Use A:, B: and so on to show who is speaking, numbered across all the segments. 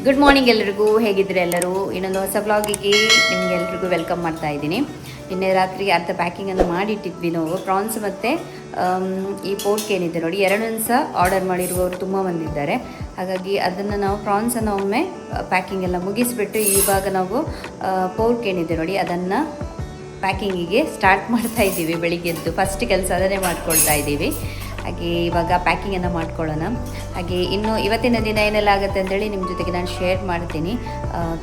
A: Good morning ಎಲ್ಲರಿಗೂ, ಹೇಗಿದ್ರೆ ಎಲ್ಲರೂ. ಇನ್ನೊಂದು ಹೊಸ ಬ್ಲಾಗಿಗೆ ನಿಮಗೆಲ್ರಿಗೂ ವೆಲ್ಕಮ್ ಮಾಡ್ತಾ ಇದ್ದೀನಿ. ನಿನ್ನೆ ರಾತ್ರಿ ಅರ್ಧ ಪ್ಯಾಕಿಂಗನ್ನು ಮಾಡಿಟ್ಟಿದ್ವಿ ನಾವು. ಪ್ರಾನ್ಸ್ ಮತ್ತು ಈ ಪೋರ್ಕ್ ಏನಿದೆ ನೋಡಿ, ಎರಡನ್ನೂ ಸಹ ಆರ್ಡರ್ ಮಾಡಿರುವವರು ತುಂಬ ಮಂದಿದ್ದಾರೆ. ಹಾಗಾಗಿ ಅದನ್ನು ನಾವು ಪ್ರಾನ್ಸನ್ನು ಒಮ್ಮೆ ಪ್ಯಾಕಿಂಗ್ ಎಲ್ಲ ಮುಗಿಸಿಬಿಟ್ಟು ಇವಾಗ ನಾವು ಪೋರ್ಕ್ ಏನಿದೆ ನೋಡಿ ಅದನ್ನು ಪ್ಯಾಕಿಂಗಿಗೆ ಸ್ಟಾರ್ಟ್ ಮಾಡ್ತಾ ಇದ್ದೀವಿ. ಬೆಳಿಗ್ಗೆದ್ದು ಫಸ್ಟ್ ಕೆಲಸ ಅದನ್ನೇ ಮಾಡ್ಕೊಳ್ತಾ ಇದ್ದೀವಿ. ಹಾಗೆ ಇವಾಗ ಪ್ಯಾಕಿಂಗನ್ನು ಮಾಡ್ಕೊಳ್ಳೋಣ. ಹಾಗೆ ಇನ್ನು ಇವತ್ತಿನ ದಿನ ಏನೆಲ್ಲ ಆಗುತ್ತೆ ಅಂತೇಳಿ ನಿಮ್ಮ ಜೊತೆಗೆ ನಾನು ಶೇರ್ ಮಾಡ್ತೀನಿ.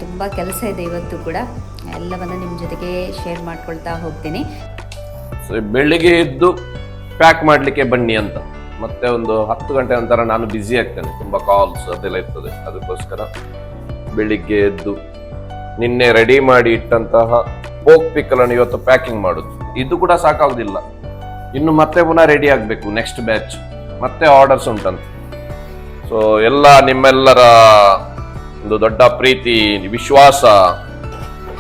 A: ತುಂಬ ಕೆಲಸ ಇದೆ ಇವತ್ತು ಕೂಡ, ಎಲ್ಲವನ್ನು ನಿಮ್ಮ ಜೊತೆಗೆ ಶೇರ್ ಮಾಡ್ಕೊಳ್ತಾ ಹೋಗ್ತೀನಿ.
B: ಬೆಳಿಗ್ಗೆ ಎದ್ದು ಪ್ಯಾಕ್ ಮಾಡಲಿಕ್ಕೆ ಬನ್ನಿ ಅಂತ, ಮತ್ತೆ ಒಂದು 10 ಗಂಟೆ ನಂತರ ನಾನು ಬ್ಯುಸಿ ಆಗ್ತೇನೆ, ತುಂಬ ಕಾಲ್ಸ್ ಅದೆಲ್ಲ ಇರ್ತದೆ. ಅದಕ್ಕೋಸ್ಕರ ಬೆಳಿಗ್ಗೆ ಎದ್ದು ನಿನ್ನೆ ರೆಡಿ ಮಾಡಿ ಇಟ್ಟಂತಹ ಪೋಕ್ ಪಿಕ್ಕಲನ್ನು ಇವತ್ತು ಪ್ಯಾಕಿಂಗ್ ಮಾಡೋದು. ಇದು ಕೂಡ ಸಾಕಾಗುದಿಲ್ಲ, ಇನ್ನು ಮತ್ತೆ ಪುನಃ ರೆಡಿ ಆಗಬೇಕು. ನೆಕ್ಸ್ಟ್ ಬ್ಯಾಚ್ ಮತ್ತೆ ಆರ್ಡರ್ಸ್ ಉಂಟಂತ. ಸೊ ಎಲ್ಲ ನಿಮ್ಮೆಲ್ಲರ ಒಂದು ದೊಡ್ಡ ಪ್ರೀತಿ, ವಿಶ್ವಾಸ,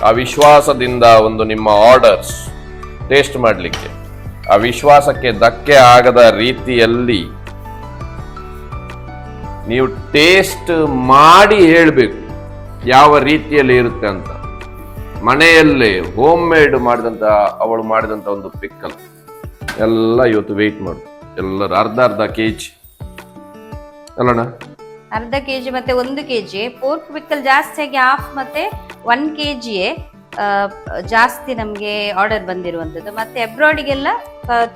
B: ಆ ವಿಶ್ವಾಸದಿಂದ ಒಂದು ನಿಮ್ಮ ಆರ್ಡರ್ಸ್ ಟೇಸ್ಟ್ ಮಾಡಲಿಕ್ಕೆ, ಆ ವಿಶ್ವಾಸಕ್ಕೆ ಧಕ್ಕೆ ಆಗದ ರೀತಿಯಲ್ಲಿ ನೀವು ಟೇಸ್ಟ್ ಮಾಡಿ ಹೇಳಬೇಕು ಯಾವ ರೀತಿಯಲ್ಲಿ ಇರುತ್ತೆ ಅಂತ. ಮನೆಯಲ್ಲೇ ಹೋಮ್ ಮೇಡ್ ಮಾಡಿದಂತ ಅವಳು ಮಾಡಿದಂತ ಒಂದು ಪಿಕ್ಕಲ್ ಎಲ್ಲ ಇವತ್ತು ವೆಯ್ಟ್ ಮಾಡು. ಎಲ್ಲರೂ ಅರ್ಧ ಕೆಜಿ ಅಲ್ಲಣ್ಣ,
A: ಅರ್ಧ ಕೆಜಿ ಮತ್ತೆ 1 ಕೆಜಿ ಪೋರ್ಕ್ ಪಿಕ್ಕಲ್ ಜಾಸ್ತಿಯಾಗಿ ಹಾಫ್ ಮತ್ತೆ 1 ಕೆಜಿಯೇ ಜಾಸ್ತಿ ನಮಗೆ ಆರ್ಡರ್ ಬಂದಿರುವಂಥದ್ದು. ಮತ್ತೆ ಅಬ್ರಾಡಿಗೆಲ್ಲ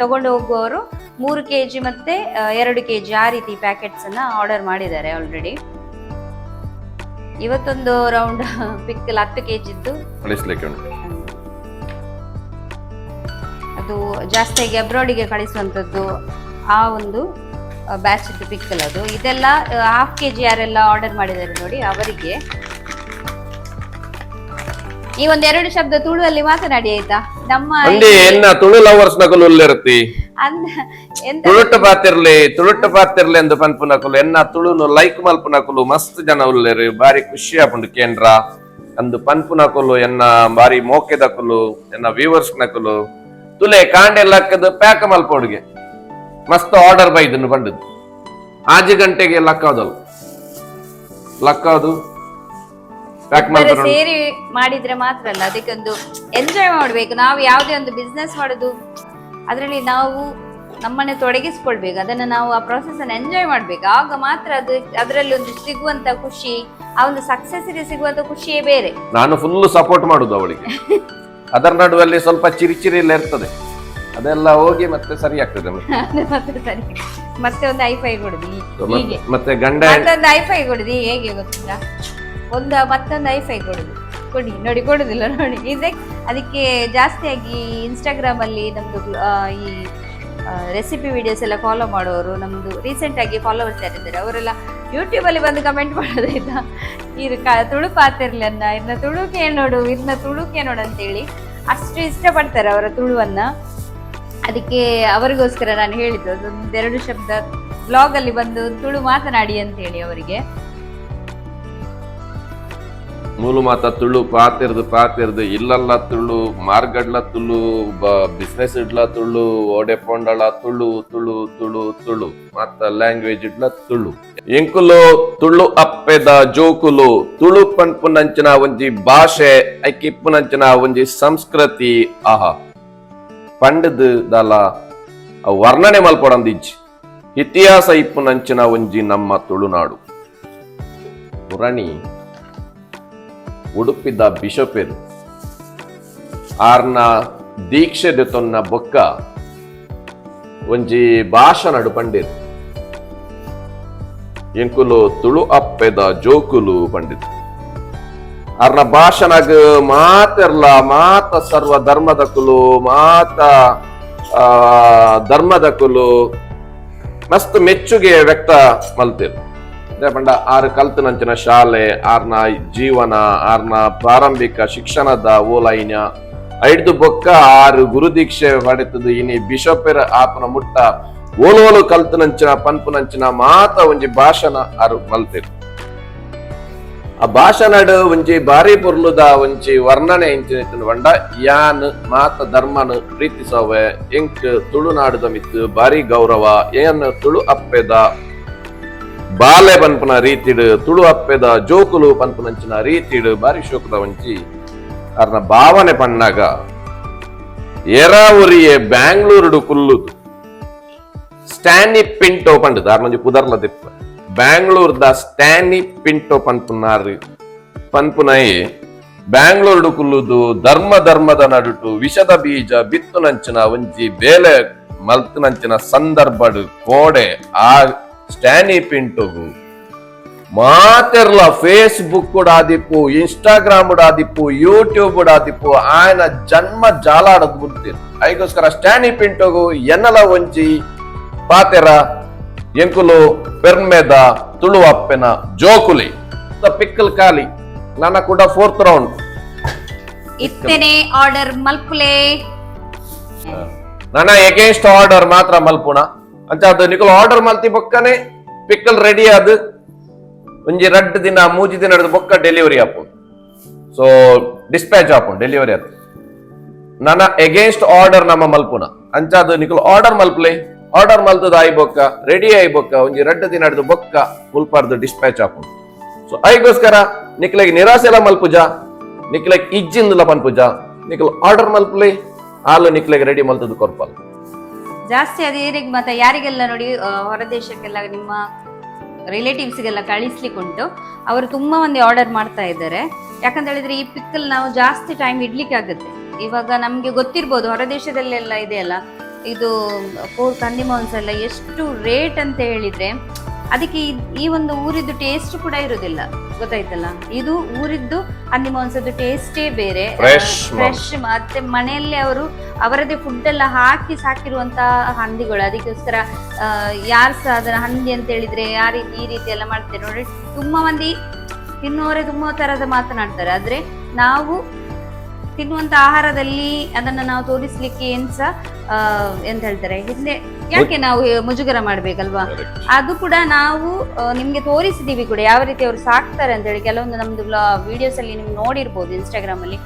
A: ತಗೊಂಡು ಹೋಗುವವರು 3 ಕೆಜಿ ಮತ್ತೆ 2 ಕೆಜಿ ಆ ರೀತಿ ಪ್ಯಾಕೆಟ್ಸ್ ಅನ್ನ ಆರ್ಡರ್ ಮಾಡಿದ್ದಾರೆ ಆಲ್ರೆಡಿ. ಇವತ್ತೊಂದು ರೌಂಡ್ ಪಿಕ್ಕಲ್ 10 ಕೆಜಿದ್ದು
B: ಕಳಿಸ್ಲಿಕ್ಕೆ ಉಂಟು.
A: ಅದು ಜಾಸ್ತಿಯಾಗಿ ಅಬ್ರಾಡಿಗೆ ಕಳಿಸುವಂಥದ್ದು ಆ ಒಂದು ಬ್ಯಾಚ್ ಪಿಕ್ಕಲ್ ಅದು. ಇದೆಲ್ಲ ಹಾಫ್ ಕೆಜಿ ಯಾರೆಲ್ಲ ಆರ್ಡರ್ ಮಾಡಿದ್ದಾರೆ ನೋಡಿ ಅವರಿಗೆ. ಈ ಒಂದೆರಡು ಶಬ್ದ ತುಳುವಲ್ಲಿ ಮಾತನಾಡಿ ಆಯ್ತಾ. ನಮ್ಮ
B: ತುಳು ಲವರ್ಸ್ ನಕಲು ಉಲ್ಲಿರ್ತಿ ತುಳುಟ್ಟು ಪಾತಿರ್ಲಿ ಎಂದು ಪನ್ಪು ನಕಲು ಎನ್ನ ತುಳುನು ಲೈಕ್ ಮಲ್ಪು ನಕಲು ಮಸ್ತ್ ಜನ ಉಲ್ಲೇರು, ಬಾರಿ ಖುಷಿ ಆಪುಂಡು ಕೇಂದ್ರ ಅಂದು ಪನ್ಪು ನಕಲು ಎನ್ನ ಬಾರಿ ಮೋಕೆ ದಕಲು ಎನ್ನ ವ್ಯೂವರ್ಸ್ ನಕಲು ತುಲೆ ಕಾಂಡೆ ಲಕ್ಕದು ಪ್ಯಾಕ್ ಮಲ್ಪೋಡ್ಗೆ ಮಸ್ತ್ ಆರ್ಡರ್ ಬೈದನ್ನು ಬಂದದ್ದು. 5 ಗಂಟೆಗೆ ಲಕ್ಕಾದಲ್ಲ ಲಕ್ಕಾದು ಪ್ಯಾಕ್
A: ಸೇರಿ ಮಾಡಿದ್ರೆ ಮಾತ್ರ ಅಲ್ಲ, ಅದಕ್ಕೊಂದು ಎಂಜಾಯ್ ಮಾಡ್ಬೇಕು. ನಾವು ಯಾವುದೇ ಒಂದು ಬಿಸ್ನೆಸ್ ಮಾಡೋದು ಅದರಲ್ಲಿ ನಾವು ನಮ್ಮನ್ನೇ ತೊಡಗಿಸ್ಕೊಳ್ಬೇಕು. ಅದನ್ನ ನಾವು ಆ ಪ್ರೊಸೆಸ್ ಅನ್ನು ಎಂಜಾಯ್ ಮಾಡ್ಬೇಕು. ಆಗ ಮಾತ್ರ ಅದು ಅದರಲ್ಲಿ ಒಂದು ಸಿಗುವಂತ ಖುಷಿ, ಆ ಒಂದು ಸಕ್ಸಸ್ ಸಿಗುವಂತ ಖುಷಿಯೇ ಬೇರೆ.
B: ನಾನು ಫುಲ್ ಸಪೋರ್ಟ್ ಮಾಡುದು ಅವಳಿಗೆ. ಅದರ ನಡುವಲ್ಲಿ ಸ್ವಲ್ಪ ಚಿರಿಚಿರಿ ಎಲ್ಲ ಇರ್ತದೆ, ಅದೆಲ್ಲ ಹೋಗಿ ಮತ್ತೆ ಸರಿ ಆಗ್ತದೆ.
A: ಮತ್ತೆ ಒಂದು ಐಫೈ ಕೊಡುದು ಹೀಗೆ,
B: ಮತ್ತೆ ಗಂಡ
A: ಮತ್ತೊಂದು ಐಫೈ ಕೊಡುದು ಹೇಗೆ ಗೊತ್ತಿಲ್ಲ, ಮತ್ತೊಂದು ಐಫೈ ಕೊಡಿ ನೋಡಿ, ಕೊಡುದಿಲ್ಲ ನೋಡಿ. ಅದಕ್ಕೆ ಜಾಸ್ತಿಯಾಗಿ ಇನ್ಸ್ಟಾಗ್ರಾಮ್ ಅಲ್ಲಿ ನಮ್ದು ಈ ರೆಸಿಪಿ ವಿಡಿಯೋಸ್ ಎಲ್ಲ ಫಾಲೋ ಮಾಡೋರು, ನಮ್ದು ರೀಸೆಂಟ್ ಆಗಿ ಫಾಲೋವರ್ಸ್ ಯಾರಿದ್ದಾರೆ ಅವರೆಲ್ಲ ಯೂಟ್ಯೂಬ್ ಅಲ್ಲಿ ಬಂದು ಕಮೆಂಟ್ ಮಾಡೋದಾಯ್ತಾ, ತುಳು ಪಾತಿರ್ಲನ್ನ ಇದನ್ನ ತುಳುಕೆ ನೋಡು, ಇದನ್ನ ತುಳುಕೆ ನೋಡು ಅಂತೇಳಿ ಅಷ್ಟು ಇಷ್ಟಪಡ್ತಾರೆ ಅವರ ತುಳುವನ್ನ. ಅದಕ್ಕೆ ಅವರಿಗೋಸ್ಕರ ನಾನು ಹೇಳಿದ್ದು ಅದೊಂದೆರಡು ಶಬ್ದ ಬ್ಲಾಗ್ ಅಲ್ಲಿ ಬಂದು ತುಳು ಮಾತನಾಡಿ ಅಂತ ಹೇಳಿ ಅವರಿಗೆ.
B: ಮೂಲು ಮಾತ ತುಳು ಪಾತಿರ್ದು ಇಲ್ಲಲ್ಲ ತುಳು, ಮಾರ್ಗಡ್ಲ ತುಳು, ಬಿಸ್ನೆಸ್ ಇಡ್ಲ ತುಳು, ಓಡೆ ಪೊಂಡಳ ತುಳು ತುಳು ತುಳು ತುಳು ಮತ್ತ ಲ್ಯಾಂಗ್ವೇಜ್ ಇಡ್ಲ ತುಳು. ಎಂಕುಲು ತುಳು ಅಪ್ಪೆದ ಜೋಕುಲು ತುಳು ಪನ್ಪುನಂಚಿನ ಒಂಜಿ ಭಾಷೆ ಐಕಿಪ್ಪುನಂಚಿನ ಒಂಜಿ ಸಂಸ್ಕೃತಿ ಆಹಾ ಪಂಡದ್ ದಲ ವರ್ಣನೆ ಮಲ್ಪೊಡಂದಿಜ್ಜಿ ಇತಿಹಾಸ ಇಪ್ಪುನಂಚಿನ ಒಂಜಿ ನಮ್ಮ ತುಳುನಾಡು. ಪುರಾಣಿ ಉಡುಪಿದ ಬಿಷಪೇರು ಆರ್ನ ದೀಕ್ಷೆ ದೆತೊನ್ನ ಬೊಕ್ಕ ಒಂಜಿ ಭಾಷಣಡು ಪಂಡಿತ್ ಎಂಕುಲು ತುಳು ಅಪ್ಪೆದ ಜೋಕುಲು ಪಂಡಿತ್ ಆರ್ನ ಭಾಷಣಗ್ ಮಾತ ಸರ್ವ ಧರ್ಮದಕುಲು ಮಾತ ಧರ್ಮದಕುಲು ಮಸ್ತ್ ಮೆಚ್ಚುಗೆ ವ್ಯಕ್ತ ಮಲ್ತೇರು. ಪಂಡ ಆರು ಕಲ್ತು ನಂಚಿನ ಶಾಲೆ, ಆರ್ನ ಜೀವನ, ಆರ್ನ ಪ್ರಾರಂಭಿಕ ಶಿಕ್ಷಣದ ಓಲೈನ ಐದು ಬೊಕ್ಕ 6 ಗುರುದೀಕ್ಷೆ ಪಡೆತದು. ಇನಿ ಬಿಷಪೇರ್ ಆಪನ ಮುಟ್ಟ ಓಲೋಲು ಕಲ್ತು ನಂಚಿನ ಪನ್ಪು ನಂಚಿನ ಮಾತ ಒಂಜಿ ಭಾಷಣ ಆರು ಮಲ್ತೇರು. ಆ ಭಾಷಣಡ್ ಒಂಜಿ ಬಾರಿ ಪೊರ್ಲುದ ಒಂಜಿ ವರ್ಣನೆ ಇಂಚಿನ ಬಂಡ ಯಾನ್ ಮಾತ ಧರ್ಮನ್ ಪ್ರೀತಿಸವೆ ಎಂಕ್ ತುಳುನಾಡುದ ಮಿತ್ತು ಬಾರಿ ಗೌರವ ಏನ್ ತುಳು ಅಪ್ಪೆದ ಬಾಲೆ ಪನ್ಪುನ ರೀತಿಡ್ ತುಳು ಅಪ್ಪೆದ ಜೋಕುಲು ಪನ್ಪುನಂಚಿನ ರೀತಿಡ್ ಬಾರಿ ಶೋಕದ ಒಂಚಿ ಅರ್ನ ಭಾವನೆ ಪಣ್ಣಾಗ ಎರಾವರಿಯೆ ಬ್ಯಾಂಗ್ಳೂರುಡು ಕುಲ್ಲುದು ಸ್ಟ್ಯಾನಿ ಪಿಂಟೋ ಪಂಡ್ ದಾರ್ನೊಂಜಿ ಪುದರ್ಲ ದಿಪ್ಪ ಬ್ಯಾಂಗ್ಳೂರ್ದ ಸ್ಟ್ಯಾನಿ ಪಿಂಟೋ ಪನ್ಪುನೈ ಬ್ಯಾಂಗ್ಳೂರುಡು ಕುಲ್ಲುದು ಧರ್ಮದ ನಡುಟು ವಿಷದ ಬೀಜ ಬಿತ್ತುನಂಚಿನ ಒಂಜಿ ಬೇಲೆ ಮಲ್ತುನಂಚಿನ ಸಂದರ್ಭಡು ಕೋಡೆ ಆ ಸ್ಟ್ಯಾನಿ ಪಿಂಟೋಗು ಮಾತೆರ್ಲ ಫೇಸ್ಬುಕ್ ಆದಿಪ್ಪು ಇನ್ಸ್ಟಾಗ್ರಾಮ್ ಆದಿಪ್ಪು ಯೂಟ್ಯೂಬ್ ಆದಿಪ್ಪು ಆಯನ ಜನ್ಮ ಜಾಲಾಡದ್ ಬಿಡ್ತೀರಿ ಅದಕ್ಕೋಸ್ಕರ ಸ್ಟ್ಯಾನಿ ಪಿಂಟೋಗು ಎನ್ನಲ ಒಂಜಿ ಪಾತೆರ ಎಂಕುಲು ಪೆರ್ಮೆದ ತುಳು ಅಪ್ಪೆನ ಜೋಕುಲಿ ಪಿಕ್ಕಲ್ ಖಾಲಿ ನನ್ನ ಕೂಡ 4th ರೌಂಡ್
A: ಇತ್ತೇನೆ ಆರ್ಡರ್ ಮಲ್ಪುಲೆ
B: ನನ್ನ ಎಗೇನ್ಸ್ಟ್ ಆರ್ಡರ್ ಮಾತ್ರ ಮಲ್ಪುಣ ಅಂಚ ಅದು ನಿಕುಲು ಆರ್ಡರ್ ಮಲ್ತಿ ಬೊಕ್ಕನೆ ಪಿಕ್ಕಲ್ ರೆಡಿ ಆದ್ ಒಂಜಿ 2 ದಿನ 3 ದಿನ ಬೊಕ್ಕ delivery app so dispatch app delivery ಆತು ನನ್ನ ಎಗೇನ್ಸ್ಟ್ ಆರ್ಡರ್ ನಮ್ಮ ಮಲ್ಪುಣ ಅಂಚ ಅದು ನಿಕುಲು ಆರ್ಡರ್ ಮಲ್ಪಲೆ ಆರ್ಡರ್ ಮಲ್ತದ ಆಯ್ ಬೊಕ್ಕ ರೆಡಿ ಆಯ್ ಬೊಕ್ಕ ಒಂಜಿ 2 ದಿನ ಬೊಕ್ಕ ಮುಲ್ಪಾರ್ದು ಡಿಸ್ಪ್ಯಾಚ್ ಆಪು ಸೊ ಅದಕ್ಕೋಸ್ಕರ ನಿಕ್ಲೆಗ್ ನಿರಾಸೆಲ ಮಲ್ಪುಜ ನಿಕ್ಲೆಗ್ ಇಜ್ಜಿಂದಲ ಪನ್ಪುಜ ನಿಕ್ಲು ಆರ್ಡರ್ ಮಲ್ಪಲೆ ಹಾಲು ನಿಕ್ಲೆಗ್ ರೆಡಿ ಮಲ್ತದ ಕೊರ್ಪಲ್
A: ಜಾಸ್ತಿ ಅದೇರಿಗೆ ಮತ್ತೆ ಯಾರಿಗೆಲ್ಲ ನೋಡಿ ಹೊರ ದೇಶಕ್ಕೆಲ್ಲ ನಿಮ್ಮ ರಿಲೇಟಿವ್ಸ್ಗೆಲ್ಲ ಕಳಿಸ್ಲಿಕ್ಕೆ ಉಂಟು. ಅವರು ತುಂಬಾ ಮಂದಿ ಆರ್ಡರ್ ಮಾಡ್ತಾ ಇದ್ದಾರೆ. ಯಾಕಂತ ಹೇಳಿದ್ರೆ ಈ ಪಿಕ್ಕಲ್ ನಾವು ಜಾಸ್ತಿ ಟೈಮ್ ಇಡ್ಲಿಕ್ಕೆ ಆಗುತ್ತೆ. ಇವಾಗ ನಮ್ಗೆ ಗೊತ್ತಿರ್ಬೋದು ಹೊರ ದೇಶದಲ್ಲೆಲ್ಲ ಇದೆಯಲ್ಲ ಇದು ಕಂದಿಮೌನ್ಸ್ ಎಲ್ಲ ಎಷ್ಟು ರೇಟ್ ಅಂತ ಹೇಳಿದ್ರೆ ಅದಕ್ಕೆ ಈ ಒಂದು ಊರಿದ್ದು ಟೇಸ್ಟ್ ಕೂಡ ಇರುವುದಿಲ್ಲ, ಗೊತ್ತಾಯ್ತಲ್ಲ. ಇದು ಊರಿದ್ದು ಹಂದಿಮಾಂಸದ್ದು ಟೇಸ್ಟೇ ಬೇರೆ, ಫ್ರೆಶ್. ಮತ್ತೆ ಮನೆಯಲ್ಲೇ ಅವರು ಅವರದೇ ಫುಡ್ ಎಲ್ಲ ಹಾಕಿ ಸಾಕಿರುವಂತಹ ಹಂದಿಗಳು. ಅದಕ್ಕೋಸ್ಕರ ಯಾರು ಸಹ ಅದನ್ನ ಹಂದಿ ಅಂತ ಹೇಳಿದ್ರೆ ಈ ರೀತಿ ಎಲ್ಲ ಮಾಡ್ತಾರೆ ನೋಡಿ. ತುಂಬಾ ಮಂದಿ ತಿನ್ನುವವರೇ ತುಂಬಾ ತರದ ಮಾತನಾಡ್ತಾರೆ. ಆದ್ರೆ ನಾವು ತಿನ್ನುವಂತ ಆಹಾರದಲ್ಲಿ ಅದನ್ನ ನಾವು ತೋರಿಸ್ಲಿಕ್ಕೆ ಏನ್ಸ ಎಂತ ಹೇಳ್ತಾರೆ ಹಿಂದೆ ಯಾಕೆ ನಾವು ಮುಜುಗರ ಮಾಡ್ಬೇಕಲ್ವಾ? ಅದು ಕೂಡ ನಾವು ನಿಮ್ಗೆ ತೋರಿಸಿದೀವಿ ಕೂಡ ಯಾವ ರೀತಿ ಅವ್ರು ಸಾಕ್ತಾರೆ ಅಂತ ಹೇಳಿ. ಕೆಲವೊಂದು ನಮ್ದು ವಿಡಿಯೋಸ್ ಅಲ್ಲಿ ನೀವು ನೋಡಿರ್ಬೋದು, ಇನ್ಸ್ಟಾಗ್ರಾಮ್ ಅಲ್ಲಿ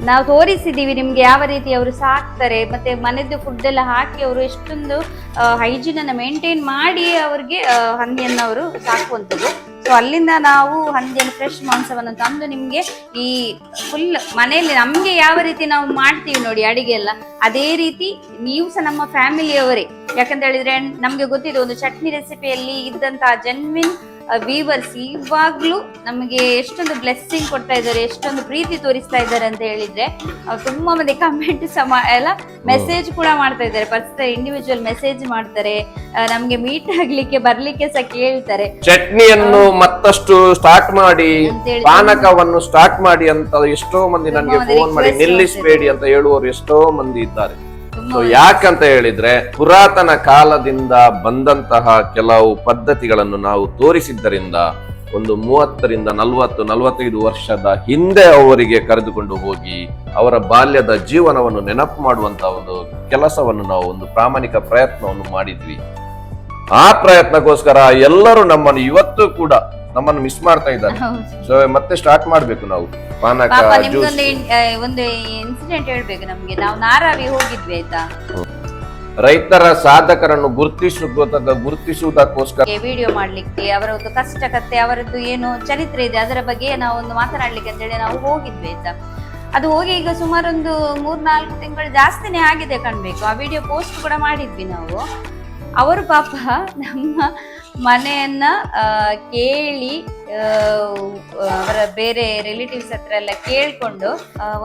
A: ನಾವು ತೋರಿಸಿದೀವಿ ನಿಮ್ಗೆ ಯಾವ ರೀತಿ ಅವರು ಸಾಕ್ತಾರೆ. ಮತ್ತೆ ಮನೆದ್ದು ಫುಡ್ ಎಲ್ಲ ಹಾಕಿ ಅವರು ಎಷ್ಟೊಂದು ಹೈಜೀನ್ ಅನ್ನ ಮೇಂಟೈನ್ ಮಾಡಿ ಅವ್ರಿಗೆ ಹಂದಿಯನ್ನು ಅವರು ಸಾಕುವಂಥದ್ದು. ಸೊ ಅಲ್ಲಿಂದ ನಾವು ಹಂದಿಯನ್ನು ಫ್ರೆಶ್ ಮಾಂಸವನ್ನು ತಂದು ನಿಮ್ಗೆ ಈ ಫುಲ್ ಮನೆಯಲ್ಲಿ ನಮ್ಗೆ ಯಾವ ರೀತಿ ನಾವು ಮಾಡ್ತೀವಿ ನೋಡಿ ಅಡಿಗೆ ಎಲ್ಲ, ಅದೇ ರೀತಿ ನೀವು ಸಹ ನಮ್ಮ ಫ್ಯಾಮಿಲಿಯವರೇ. ಯಾಕಂತ ಹೇಳಿದ್ರೆ ನಮ್ಗೆ ಗೊತ್ತಿದೆ ಒಂದು ಚಟ್ನಿ ರೆಸಿಪಿಯಲ್ಲಿ ಇದ್ದಂತಹ ಜೆನ್ವಿನ್ ವೀವರ್ಸ್ ಇವಾಗ್ಲೂ ನಮಗೆ ಎಷ್ಟೊಂದು ಬ್ಲೆಸ್ಸಿಂಗ್ ಕೊಡ್ತಾ ಇದ್ದಾರೆ, ಎಷ್ಟೊಂದು ಪ್ರೀತಿ ತೋರಿಸ್ತಾ ಇದ್ದಾರೆ ಅಂತ ಹೇಳಿದ್ರೆ ತುಂಬಾ ಮಂದಿ ಕಮೆಂಟ್ ಸಹ ಎಲ್ಲ ಮೆಸೇಜ್ ಕೂಡ ಮಾಡ್ತಾ ಇದ್ದಾರೆ. ಪರ್ಸನಲ್ ಇಂಡಿವಿಜುವಲ್ ಮೆಸೇಜ್ ಮಾಡ್ತಾರೆ, ನಮ್ಗೆ ಮೀಟ್ ಆಗ್ಲಿಕ್ಕೆ ಬರ್ಲಿಕ್ಕೆ ಸಹ ಕೇಳ್ತಾರೆ.
B: ಚಟ್ನಿಯನ್ನು ಮತ್ತಷ್ಟು ಸ್ಟಾರ್ಟ್ ಮಾಡಿ, ಪಾನಕವನ್ನು ಸ್ಟಾರ್ಟ್ ಮಾಡಿ ಅಂತ ಎಷ್ಟೋ ಮಂದಿ ನನಗೆ ಫೋನ್ ಮಾಡಿ ನಿಲ್ಲಿಸಬೇಡಿ ಅಂತ ಹೇಳುವವರು ಎಷ್ಟೋ ಮಂದಿ ಇದ್ದಾರೆ. ಯಾಕಂತ ಹೇಳಿದ್ರೆ ಪುರಾತನ ಕಾಲದಿಂದ ಬಂದಂತಹ ಕೆಲವು ಪದ್ಧತಿಗಳನ್ನು ನಾವು ತೋರಿಸಿದ್ದರಿಂದ ಒಂದು 30-40-45 ವರ್ಷದ ಹಿಂದೆ ಅವರಿಗೆ ಕರೆದುಕೊಂಡು ಹೋಗಿ ಅವರ ಬಾಲ್ಯದ ಜೀವನವನ್ನು ನೆನಪು ಮಾಡುವಂತಹ ಒಂದು ಕೆಲಸವನ್ನು ನಾವು ಒಂದು ಪ್ರಾಮಾಣಿಕ ಪ್ರಯತ್ನವನ್ನು ಮಾಡಿದ್ವಿ. ಆ ಪ್ರಯತ್ನಕ್ಕೋಸ್ಕರ ಎಲ್ಲರೂ ನಮ್ಮನ್ನು ಇವತ್ತು ಕೂಡ ನಮ್ಮನ್ನು ಮಿಸ್ ಮಾಡ್ತಾ ಇದ್ದಾರೆ. ಸೊ ಮತ್ತೆ ಸ್ಟಾರ್ಟ್ ಮಾಡ್ಬೇಕು ನಾವು ಪಾನಕ.
A: ಒಂದು ಇನ್ಸಿಡೆಂಟ್ ಹೇಳ್ಬೇಕು ನಮ್ಗೆ. ನಾವು ನಾರಾವಿ ಹೋಗಿದ್ವಿ ಆಯ್ತಾ,
B: ರೈತರ ಸಾಧಕರನ್ನು ಗುರುತಿಸುವುದಕ್ಕೋಸ್ಕರ
A: ವಿಡಿಯೋ ಮಾಡ್ಲಿಕ್ಕೆ, ಅವರ ಒಂದು ಕಷ್ಟ ಕತ್ತೆ, ಅವರದ್ದು ಏನು ಚರಿತ್ರೆ ಇದೆ ಅದರ ಬಗ್ಗೆ ನಾವು ಒಂದು ಮಾತನಾಡ್ಲಿಕ್ಕೆ ಅಂತ ಹೇಳಿ ನಾವು ಹೋಗಿದ್ವಿ ಆಯ್ತಾ. ಅದು ಹೋಗಿ ಈಗ ಸುಮಾರೊಂದು 3-4 ತಿಂಗಳು ಜಾಸ್ತಿನೇ ಆಗಿದೆ ಕಾಣ್ಬೇಕು. ಆ ವಿಡಿಯೋ ಪೋಸ್ಟ್ ಕೂಡ ಮಾಡಿದ್ವಿ ನಾವು. ಅವರು ಪಾಪ ನಮ್ಮ ಮನೆಯನ್ನ ಕೇಳಿ ಅವರ ಬೇರೆ ರಿಲೇಟಿವ್ಸ್ ಹತ್ರ ಎಲ್ಲ ಕೇಳ್ಕೊಂಡು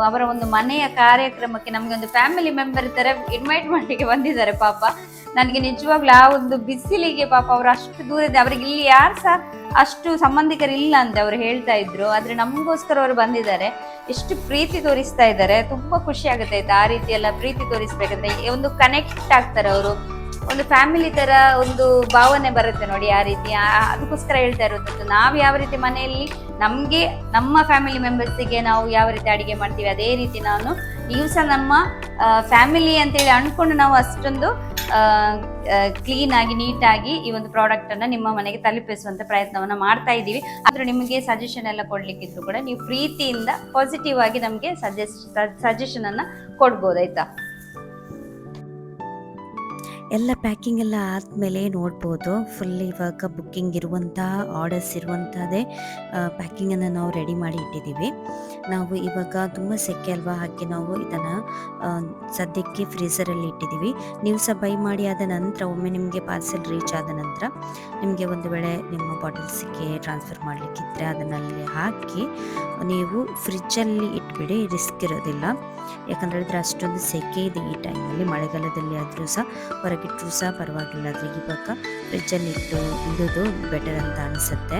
A: ಅವರ ಒಂದು ಮನೆಯ ಕಾರ್ಯಕ್ರಮಕ್ಕೆ ನಮ್ಗೆ ಒಂದು ಫ್ಯಾಮಿಲಿ ಮೆಂಬರ್ ತರ ಇನ್ವೈಟ್ ಮಾಡ್ಲಿಕ್ಕೆ ಬಂದಿದ್ದಾರೆ. ಪಾಪ ನನಗೆ ನಿಜವಾಗ್ಲೂ ಆ ಒಂದು ಬಿಸಿಲಿಗೆ ಪಾಪ ಅವರು ಅಷ್ಟು ದೂರದ, ಅವ್ರಿಗೆ ಇಲ್ಲಿ ಯಾರು ಸಹ ಅಷ್ಟು ಸಂಬಂಧಿಕರಿಲ್ಲ ಅಂತ ಅವ್ರು ಹೇಳ್ತಾ ಇದ್ರು. ಆದ್ರೆ ನಮಗೋಸ್ಕರ ಅವರು ಬಂದಿದ್ದಾರೆ, ಎಷ್ಟು ಪ್ರೀತಿ ತೋರಿಸ್ತಾ ಇದ್ದಾರೆ. ತುಂಬಾ ಖುಷಿ ಆಗುತ್ತೆ ಆಯ್ತಾ. ಆ ರೀತಿ ಎಲ್ಲ ಪ್ರೀತಿ ತೋರಿಸ್ಬೇಕಂದ್ರೆ ಒಂದು ಕನೆಕ್ಟ್ ಆಗ್ತಾರೆ ಅವರು, ಒಂದು ಫ್ಯಾಮಿಲಿ ತರ ಒಂದು ಭಾವನೆ ಬರುತ್ತೆ ನೋಡಿ. ಆ ರೀತಿ ಅದಕ್ಕೋಸ್ಕರ ಹೇಳ್ತಾ ಇರೋದು, ನಾವು ಯಾವ ರೀತಿ ಮನೆಯಲ್ಲಿ ನಮ್ಗೆ ನಮ್ಮ ಫ್ಯಾಮಿಲಿ ಮೆಂಬರ್ಸಿಗೆ ನಾವು ಯಾವ ರೀತಿ ಅಡಿಗೆ ಮಾಡ್ತೀವಿ ಅದೇ ರೀತಿ ನೀವು ಸಹ ನಮ್ಮ ಫ್ಯಾಮಿಲಿ ಅಂತೇಳಿ ಅನ್ಕೊಂಡು ನಾವು ಅಷ್ಟೊಂದು ಕ್ಲೀನ್ ಆಗಿ ನೀಟಾಗಿ ಈ ಒಂದು ಪ್ರಾಡಕ್ಟ್ ಅನ್ನ ನಿಮ್ಮ ಮನೆಗೆ ತಲುಪಿಸುವಂತ ಪ್ರಯತ್ನವನ್ನ ಮಾಡ್ತಾ ಇದ್ದೀವಿ. ಆದ್ರೆ ನಿಮಗೆ ಸಜೆಷನ್ ಎಲ್ಲ ಕೊಡ್ಲಿಕ್ಕಿದ್ರು ಕೂಡ ನೀವು ಪ್ರೀತಿಯಿಂದ ಪಾಸಿಟಿವ್ ಆಗಿ ನಮ್ಗೆ ಸಜೆಷನ್ ಅನ್ನ ಕೊಡ್ಬೋದಾಯ್ತಾ.
C: ಎಲ್ಲ ಪ್ಯಾಕಿಂಗ್ ಎಲ್ಲ ಆದಮೇಲೆ ನೋಡ್ಬೋದು ಫುಲ್ ಇವಾಗ ಬುಕ್ಕಿಂಗ್ ಇರುವಂಥ ಆರ್ಡರ್ಸ್ ಇರುವಂಥದ್ದೇ ಪ್ಯಾಕಿಂಗನ್ನು ನಾವು ರೆಡಿ ಮಾಡಿ ಇಟ್ಟಿದ್ದೀವಿ. ನಾವು ಇವಾಗ ತುಂಬ ಸೆಕೆ ಅಲ್ವಾ, ಹಾಗೆ ನಾವು ಇದನ್ನು ಸದ್ಯಕ್ಕೆ ಫ್ರೀಸರಲ್ಲಿ ಇಟ್ಟಿದ್ದೀವಿ. ನೀವು ಸಹ ಬೈ ಮಾಡಿ ಆದ ನಂತರ ಒಮ್ಮೆ ನಿಮಗೆ ಪಾರ್ಸೆಲ್ ರೀಚ್ ಆದ ನಂತರ ನಿಮಗೆ ಒಂದು ವೇಳೆ ನಿಮ್ಮ ಬಾಟಲ್ಸಿಗೆ ಟ್ರಾನ್ಸ್ಫರ್ ಮಾಡಲಿಕ್ಕಿದ್ರೆ ಅದನ್ನಲ್ಲಿ ಹಾಕಿ ನೀವು ಫ್ರಿಜ್ಜಲ್ಲಿ ಇಟ್ಬಿಡಿ, ರಿಸ್ಕ್ ಇರೋದಿಲ್ಲ. ಯಾಕಂತ ಹೇಳಿದ್ರೆ ಅಷ್ಟೊಂದು ಸೆಕೆ ಇದೆ ಈ ಟೈಮಲ್ಲಿ. ಮಳೆಗಾಲದಲ್ಲಿ ಆದರೂ ಸಹ ಹೊರಗಿಟ್ಟರೂ ಸಹ ಪರವಾಗಿಲ್ಲ, ಆದರೆ ಇವಾಗ ಫ್ರಿಜ್ಜಲ್ಲಿ ಇಡೋದು ಬೆಟರ್ ಅಂತ ಅನಿಸುತ್ತೆ.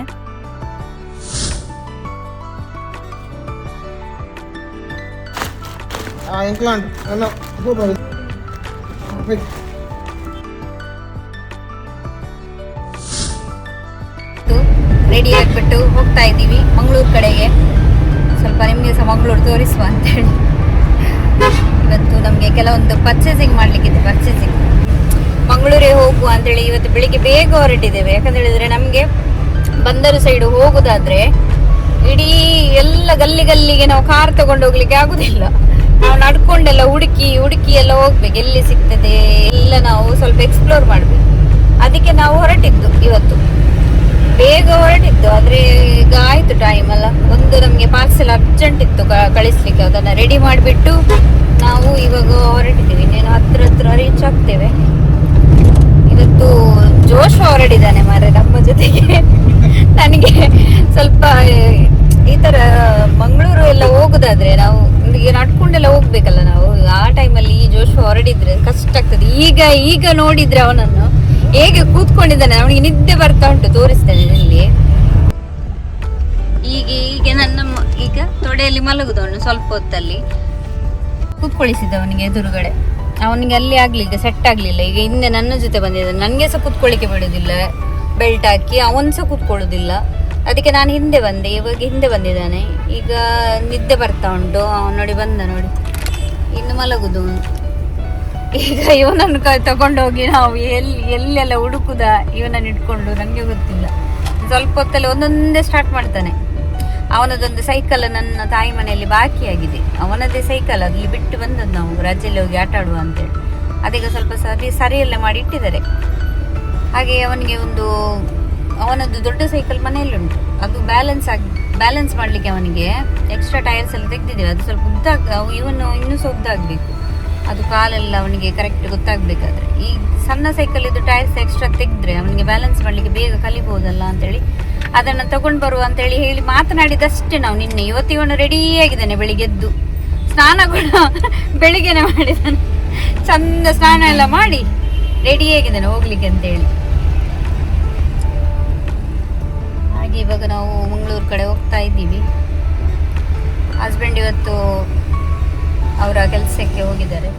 A: ರೆಡಿ ಆಗಿಬಿಟ್ಟು ಹೋಗ್ತಾ ಇದ್ದೀವಿ ಮಂಗಳೂರು ಕಡೆಗೆ. ಸ್ವಲ್ಪ ನಿಮಗೆ ಸಹ ಮಂಗಳೂರು ತೋರಿಸುವ ಅಂತೇಳಿ. ಇವತ್ತು ನಮಗೆ ಕೆಲವೊಂದು ಪರ್ಚೇಸಿಂಗ್ ಮಾಡಲಿಕ್ಕಿದೆ. ಮಂಗಳೂರಿಗೆ ಹೋಗುವ ಅಂತೇಳಿ ಇವತ್ತು ಬೆಳಿಗ್ಗೆ ಬೇಗ ಹೊರಟಿದ್ದೇವೆ. ಯಾಕಂತ ಹೇಳಿದ್ರೆ ನಮಗೆ ಬಂದರು ಸೈಡು ಹೋಗುದಾದ್ರೆ ಇಡೀ ಎಲ್ಲ ಗಲ್ಲಿಗೆ ನಾವು ಕಾರ್ ತಗೊಂಡು ಹೋಗ್ಲಿಕ್ಕೆ ಆಗುದಿಲ್ಲ. ನಾವು ನಡ್ಕೊಂಡೆಲ್ಲ ಹುಡುಕಿ ಎಲ್ಲ ಹೋಗ್ಬೇಕು, ಎಲ್ಲಿ ಸಿಗ್ತದೆ ಎಲ್ಲ ನಾವು ಸ್ವಲ್ಪ ಎಕ್ಸ್ಪ್ಲೋರ್ ಮಾಡ್ಬೇಕು. ಅದಕ್ಕೆ ನಾವು ಹೊರಟಿದ್ದು ಇವತ್ತು, ಬೇಗ ಹೊರಟಿದ್ದು. ಆದ್ರೆ ಈಗ ಆಯ್ತು ಟೈಮ್ ಅಲ್ಲ. ಒಂದು ನಮಗೆ ಪಾರ್ಸೆಲ್ ಅರ್ಜೆಂಟ್ ಇತ್ತು ಕಳಿಸ್ಲಿಕ್ಕೆ, ಅದನ್ನ ರೆಡಿ ಮಾಡಿಬಿಟ್ಟು ನಾವು ಇವಾಗ ಹೊರಟಿದ್ದೀವಿ. ಇನ್ನೇನು ಹತ್ರ ರೀಚ್ ಆಗ್ತೇವೆ. ಇವತ್ತು ಜೋಶ್ ಹೊರಡಿದ್ದಾನೆ ಮಾರೆ ನಮ್ಮ ಜೊತೆಗೆ. ನನಗೆ ಸ್ವಲ್ಪ ಈ ತರ ಮಂಗಳೂರು ಎಲ್ಲ ಹೋಗುದಾದ್ರೆ ನಾವು ಈಗ ನಡ್ಕೊಂಡೆಲ್ಲ ಹೋಗ್ಬೇಕಲ್ಲ, ನಾವು ಆ ಟೈಮಲ್ಲಿ ಈ ಜೋಶ್ ಹೊರಡಿದ್ರೆ ಕಷ್ಟ ಆಗ್ತದೆ. ಈಗ ನೋಡಿದ್ರೆ ಅವನನ್ನು ಹೇಗೆ ಕೂತ್ಕೊಂಡಿದ್ದಾನೆ, ಅವನಿಗೆ ನಿದ್ದೆ ಬರ್ತಾ ಉಂಟು. ತೋರಿಸ್ತೇನೆ ಇಲ್ಲಿ. ಈಗ ಈಗ ತೊಡೆಯಲ್ಲಿ ಮಲಗುದವನು. ಸ್ವಲ್ಪ ಹೊತ್ತಲ್ಲಿ ಕೂತ್ಕೊಳಿಸಿದ್ದ ಅವನಿಗೆ ಎದುರುಗಡೆ. ಅವನಿಗೆ ಅಲ್ಲಿ ಆಗ್ಲಿಲ್ಲ, ಸೆಟ್ ಆಗ್ಲಿಲ್ಲ. ಈಗ ಹಿಂದೆ ನನ್ನ ಜೊತೆ ಬಂದಿದ್ದಾನೆ. ನನಗೆ ಸಹ ಕೂತ್ಕೊಳ್ಳಿಕ್ಕೆ ಬಿಡುದಿಲ್ಲ, ಬೆಲ್ಟ್ ಹಾಕಿ. ಅವನು ಸಹ ಕೂತ್ಕೊಳ್ಳುದಿಲ್ಲ. ಅದಕ್ಕೆ ನಾನು ಹಿಂದೆ ಬಂದೆ. ಇವಾಗ ಹಿಂದೆ ಬಂದಿದ್ದಾನೆ. ಈಗ ನಿದ್ದೆ ಬರ್ತಾ ಉಂಟು. ಅವನು ನೋಡಿ ಬಂದ, ಇನ್ನು ಮಲಗುದು. ಈಗ ಇವನನ್ನು ತಗೊಂಡೋಗಿ ನಾವು ಎಲ್ಲೆಲ್ಲ ಹುಡುಕುದ, ಇವನನ್ನು ಇಟ್ಕೊಂಡು ನನಗೆ ಗೊತ್ತಿಲ್ಲ. ಸ್ವಲ್ಪ ಹೊತ್ತಲ್ಲಿ ಒಂದೊಂದೇ ಸ್ಟಾರ್ಟ್ ಮಾಡ್ತಾನೆ. ಅವನದೊಂದು ಸೈಕಲ್ ನನ್ನ ತಾಯಿ ಮನೆಯಲ್ಲಿ ಬಾಕಿಯಾಗಿದೆ. ಅವನದೇ ಸೈಕಲ್ ಅಲ್ಲಿ ಬಿಟ್ಟು ಬಂದದ್ದು ನಾವು ರಜೆಯಲ್ಲಿ ಹೋಗಿ ಆಟ ಆಡುವ ಅಂತೇಳಿ. ಅದೀಗ ಸ್ವಲ್ಪ ಸರಿಯೆಲ್ಲ ಮಾಡಿ ಇಟ್ಟಿದ್ದಾರೆ. ಹಾಗೆ ಅವನಿಗೆ ಅವನದ್ದು ದೊಡ್ಡ ಸೈಕಲ್ ಮನೆಯಲ್ಲುಂಟು. ಅದು ಬ್ಯಾಲೆನ್ಸ್ ಮಾಡಲಿಕ್ಕೆ ಅವನಿಗೆ ಎಕ್ಸ್ಟ್ರಾ ಟೈರ್ಸ್ ಎಲ್ಲ ತೆಗೆದಿದ್ದೇವೆ. ಅದು ಸ್ವಲ್ಪ ಇವನು ಇನ್ನೂ ಸಹ ಉದ್ದ ಆಗಬೇಕು. ಅದು ಕಾಲೆಲ್ಲ ಅವನಿಗೆ ಕರೆಕ್ಟ್ ಗೊತ್ತಾಗಬೇಕಾದ್ರೆ. ಈ ಸಣ್ಣ ಸೈಕಲ್ ಇದು ಟೈರ್ಸ್ ಎಕ್ಸ್ಟ್ರಾ ತೆಗೆದ್ರೆ ಅವನಿಗೆ ಬ್ಯಾಲೆನ್ಸ್ ಮಾಡಲಿಕ್ಕೆ ಬೇಗ ಕಲಿಬಹುದಲ್ಲ ಅಂತೇಳಿ ಅದನ್ನು ತಗೊಂಡು ಬರುವ ಅಂತೇಳಿ ಹೇಳಿ ಮಾತನಾಡಿದಷ್ಟೇ ನಾವು ನಿನ್ನೆ. ಇವತ್ತು ಇವನು ರೆಡಿಯಾಗಿದ್ದಾನೆ. ಬೆಳಿಗ್ಗೆ ಎದ್ದು ಸ್ನಾನ ಕೂಡ ಬೆಳಿಗ್ಗೆನೆ ಮಾಡಿದ್ದಾನೆ. ಚಂದ ಸ್ನಾನ ಎಲ್ಲ ಮಾಡಿ ರೆಡಿಯಾಗಿದ್ದಾನೆ ಹೋಗ್ಲಿಕ್ಕೆ ಅಂತೇಳಿ. ಹಾಗೆ ಇವಾಗ ನಾವು ಮಂಗಳೂರು ಕಡೆ ಹೋಗ್ತಾ ಇದ್ದೀವಿ. ಹಸ್ಬೆಂಡ್ ಇವತ್ತು ಅವರ ಕೆಲಸಕ್ಕೆ ಹೋಗಿದ್ದಾರೆ.